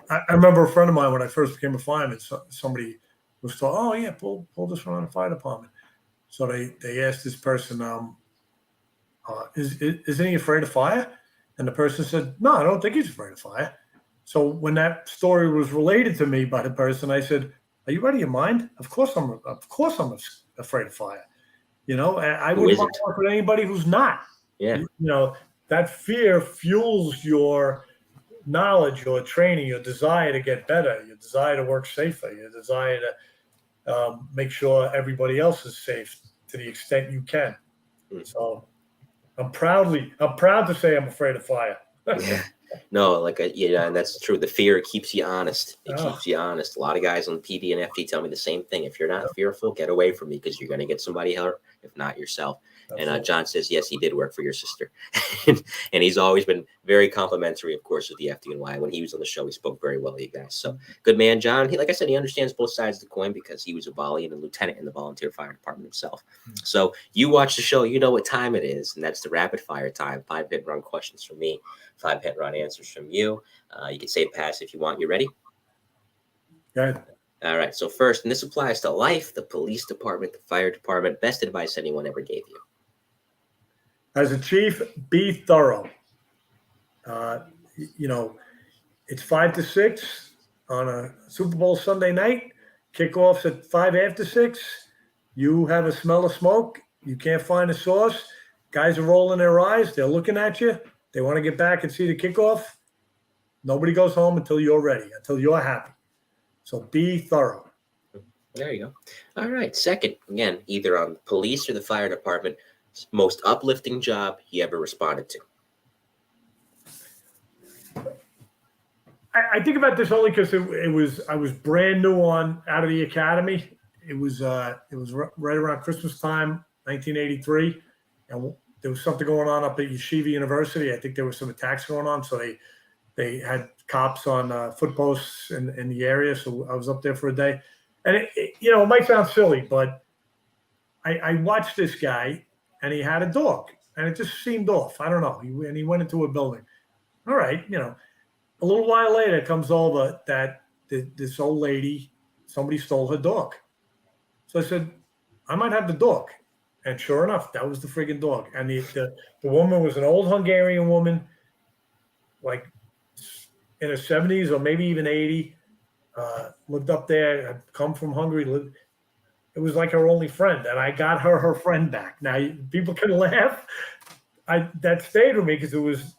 Speaker 2: I remember a friend of mine, when I first became a fireman, somebody was told, oh, yeah, pull this one on the fire department. So they asked this person, isn't he afraid of fire? And the person said, no, I don't think he's afraid of fire. So when that story was related to me by the person, I said, are you out of your mind? Of course I'm afraid of fire. I wouldn't want to work with anybody who's not.
Speaker 1: Yeah.
Speaker 2: That fear fuels your knowledge, your training, your desire to get better, your desire to work safer, your desire to make sure everybody else is safe to the extent you can. So I'm proud to say I'm afraid of fire.
Speaker 1: Yeah. No, and that's true. The fear keeps you honest. It keeps you honest. A lot of guys on PD and FD tell me the same thing. If you're not fearful, get away from me, because you're going to get somebody hurt, if not yourself. Absolutely. And John says, yes, he did work for your sister. And he's always been very complimentary, of course, with the FDNY. When he was on the show, he spoke very well of you guys. So good man, John. Like I said, he understands both sides of the coin, because he was a volley and a lieutenant in the volunteer fire department himself. So you watch the show, you know what time it is, and that's the rapid fire time. 5 hit run questions from me, 5 hit run answers from you. You can say pass if you want. You ready?
Speaker 2: Good.
Speaker 1: All right. So first, and this applies to life, the police department, the fire department, best advice anyone ever gave you.
Speaker 2: As a chief, be thorough. It's 5 to 6 on a Super Bowl Sunday night. Kickoffs at 5 after 6. You have a smell of smoke. You can't find a source. Guys are rolling their eyes. They're looking at you. They want to get back and see the kickoff. Nobody goes home until you're ready, until you're happy. So be thorough.
Speaker 1: There you go. All right. Second, again, either on the police or the fire department, most uplifting job you ever responded to.
Speaker 2: I think about this only because I was brand new out of the academy. It was right around Christmas time, 1983, and there was something going on up at Yeshiva University. I think there was some attacks going on, so they had cops on foot posts in the area. So I was up there for a day, and it might sound silly, but I watched this guy, and he had a dog, and it just seemed off. I don't know. He went into a building. All right, a little while later comes over that this old lady somebody stole her dog. So I said, I might have the dog. And sure enough, that was the friggin' dog. And the woman was an old Hungarian woman, like in her 70s or maybe even 80. Lived up there, had come from Hungary. It was like her only friend. And I got her friend back. Now, people can laugh. That stayed with me because it was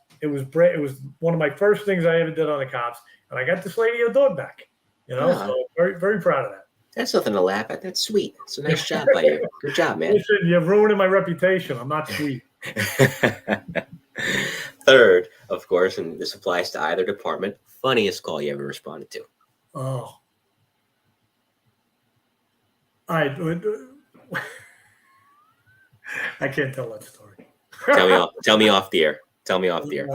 Speaker 2: one of my first things I ever did on the cops. And I got this lady a dog back. So very, very proud of that.
Speaker 1: That's nothing to laugh at. That's sweet. It's a nice job by you. Good job, man.
Speaker 2: Listen, you're ruining my reputation. I'm not sweet.
Speaker 1: Third, of course, and this applies to either department, funniest call you ever responded to.
Speaker 2: Oh. I can't tell that story.
Speaker 1: Tell me off the air. Tell me off the air.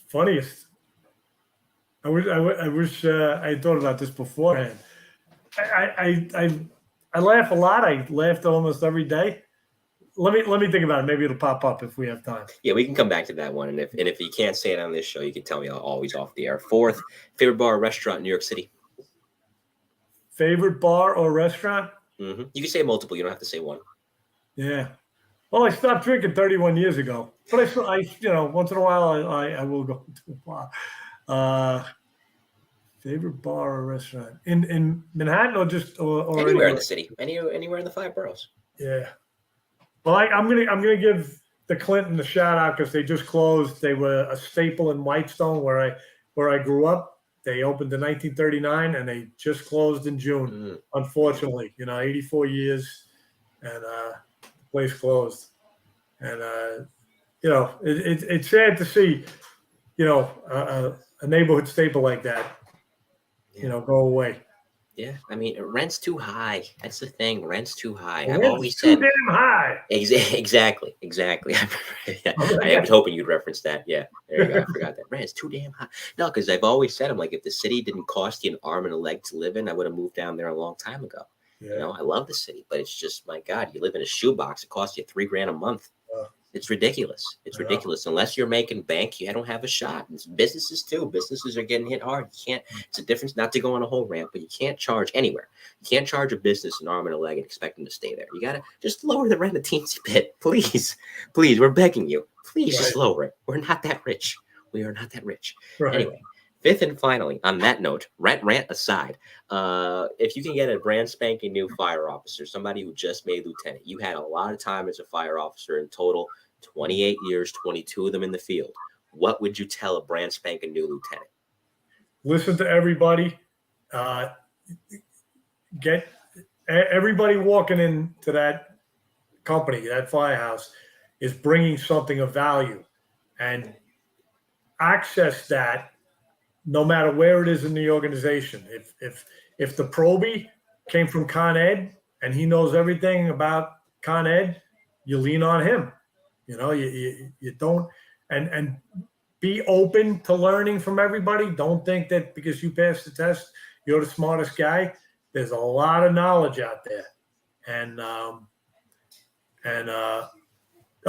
Speaker 2: Funniest. I wish I had thought about this beforehand. I laugh a lot. I laughed almost every day. Let me think about it. Maybe it'll pop up if we have time.
Speaker 1: Yeah, we can come back to that one. And if you can't say it on this show, you can tell me always off the air. Fourth, favorite bar or restaurant in New York City?
Speaker 2: Favorite bar or restaurant?
Speaker 1: Mm-hmm. You can say multiple. You don't have to say one.
Speaker 2: Yeah. Well, I stopped drinking 31 years ago, but I once in a while I will go to a bar. Favorite bar or restaurant in Manhattan or just or
Speaker 1: anywhere in the city, anywhere in the 5 boroughs.
Speaker 2: Yeah. Well, I'm gonna give the Clinton a shout out because they just closed. They were a staple in Whitestone where I grew up. They opened in 1939 and they just closed in June. Unfortunately, 84 years and the place closed. And it's sad to see, a neighborhood staple like that, go away.
Speaker 1: Yeah, I mean, rent's too high. That's the thing. Rent's too high.
Speaker 2: I've always said too damn high.
Speaker 1: Exactly. I was hoping you'd reference that. Yeah, there you go. I forgot that. Rent's too damn high. No, because I've always said, I'm like, if the city didn't cost you an arm and a leg to live in, I would have moved down there a long time ago. Yeah. I love the city, but it's just, my God, you live in a shoebox. It costs you $3,000 a month. It's ridiculous. It's ridiculous. Unless you're making bank, you don't have a shot. It's businesses too. Businesses are getting hit hard. You can't. It's a difference. Not to go on a whole rant, but you can't charge anywhere. You can't charge a business an arm and a leg and expect them to stay there. You gotta just lower the rent a teensy bit, please. Please, we're begging you. Please just lower it. We're not that rich. We are not that rich.
Speaker 2: Right.
Speaker 1: Anyway. Fifth and finally, on that note, rant aside, if you can get a brand spanking new fire officer, somebody who just made lieutenant, you had a lot of time as a fire officer in total, 28 years, 22 of them in the field. What would you tell a brand spanking new lieutenant?
Speaker 2: Listen to everybody. Get everybody walking into that company, that firehouse, is bringing something of value, and access that. No matter where it is in the organization, if the probie came from Con Ed and he knows everything about Con Ed, you lean on him. You don't and be open to learning from everybody. Don't think that because you passed the test, you're the smartest guy. There's a lot of knowledge out there,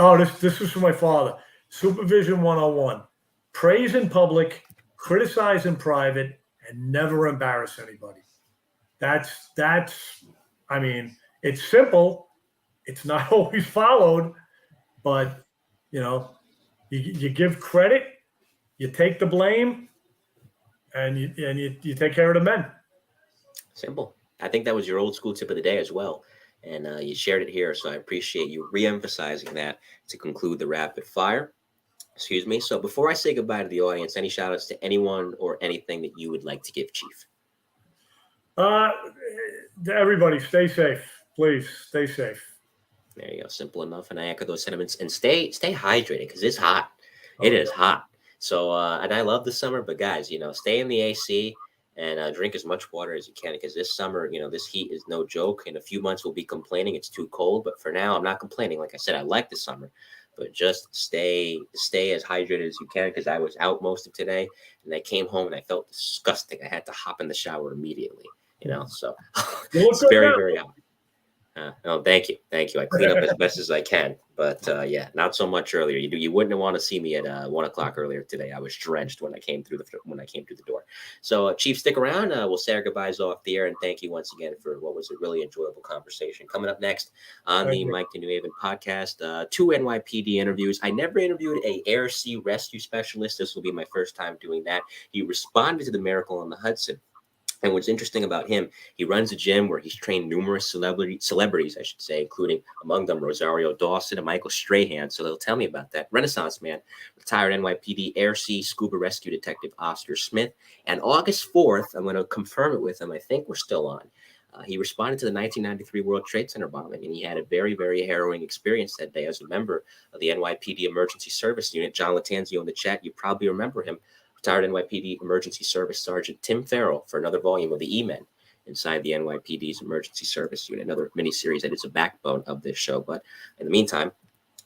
Speaker 2: this is from my father. Supervision 101: praise in public, criticize in private, and never embarrass anybody. That's I mean, it's simple. It's not always followed, but you give credit, you take the blame, and you take care of the men.
Speaker 1: Simple. I think that was your old school tip of the day as well. And you shared it here. So I appreciate you re-emphasizing that to conclude the rapid fire. Excuse me. So before I say goodbye to the audience, any shout outs to anyone or anything that you would like to give, Chief?
Speaker 2: Everybody, stay safe. Please stay safe.
Speaker 1: There you go. Simple enough. And I echo those sentiments. And stay hydrated because it's hot. It is hot. So, and I love the summer, but guys, stay in the AC and drink as much water as you can because this summer, this heat is no joke. In a few months, we'll be complaining it's too cold. But for now, I'm not complaining. Like I said, I like the summer. But just stay as hydrated as you can because I was out most of today and I came home and I felt disgusting. I had to hop in the shower immediately, so it's very, very hot. Oh, thank you. Thank you. I clean up as best as I can, but yeah, not so much earlier. You wouldn't want to see me at 1 o'clock earlier today. I was drenched when I came through the door. So, Chief, stick around. We'll say our goodbyes off the air, and thank you once again for what was a really enjoyable conversation. Coming up next on
Speaker 2: Thank
Speaker 1: the
Speaker 2: you.
Speaker 1: Mike to New Haven podcast, 2 NYPD interviews. I never interviewed a air sea rescue specialist. This will be my first time doing that. He responded to the Miracle on the Hudson. And what's interesting about him, he runs a gym where he's trained numerous celebrities, I should say, including among them Rosario Dawson and Michael Strahan. So they'll tell me about that. Renaissance man, retired NYPD Air Sea Scuba Rescue Detective Oscar Smith. And August 4th, I'm going to confirm it with him. I think we're still on. He responded to the 1993 World Trade Center bombing, and he had a very, very harrowing experience that day as a member of the NYPD Emergency Service Unit. John Latanzio in the chat, you probably remember him. Retired NYPD Emergency Service Sergeant Tim Farrell for another volume of the E-Men inside the NYPD's Emergency Service Unit, another miniseries that is a backbone of this show. But in the meantime,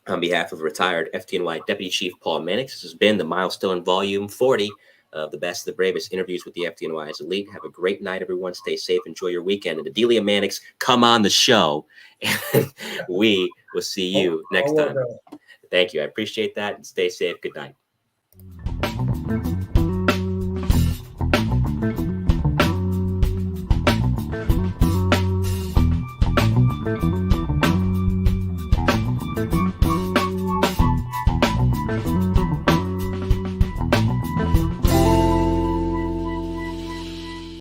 Speaker 1: on behalf of retired FDNY Deputy Chief Paul Mannix, this has been the Milestone Volume 40 of the Best, the Bravest interviews with the FDNY's elite. Have a great night, everyone. Stay safe. Enjoy your weekend. And Adelia Mannix, come on the show. And we will see you next time. Thank you. I appreciate that. And stay safe. Good night.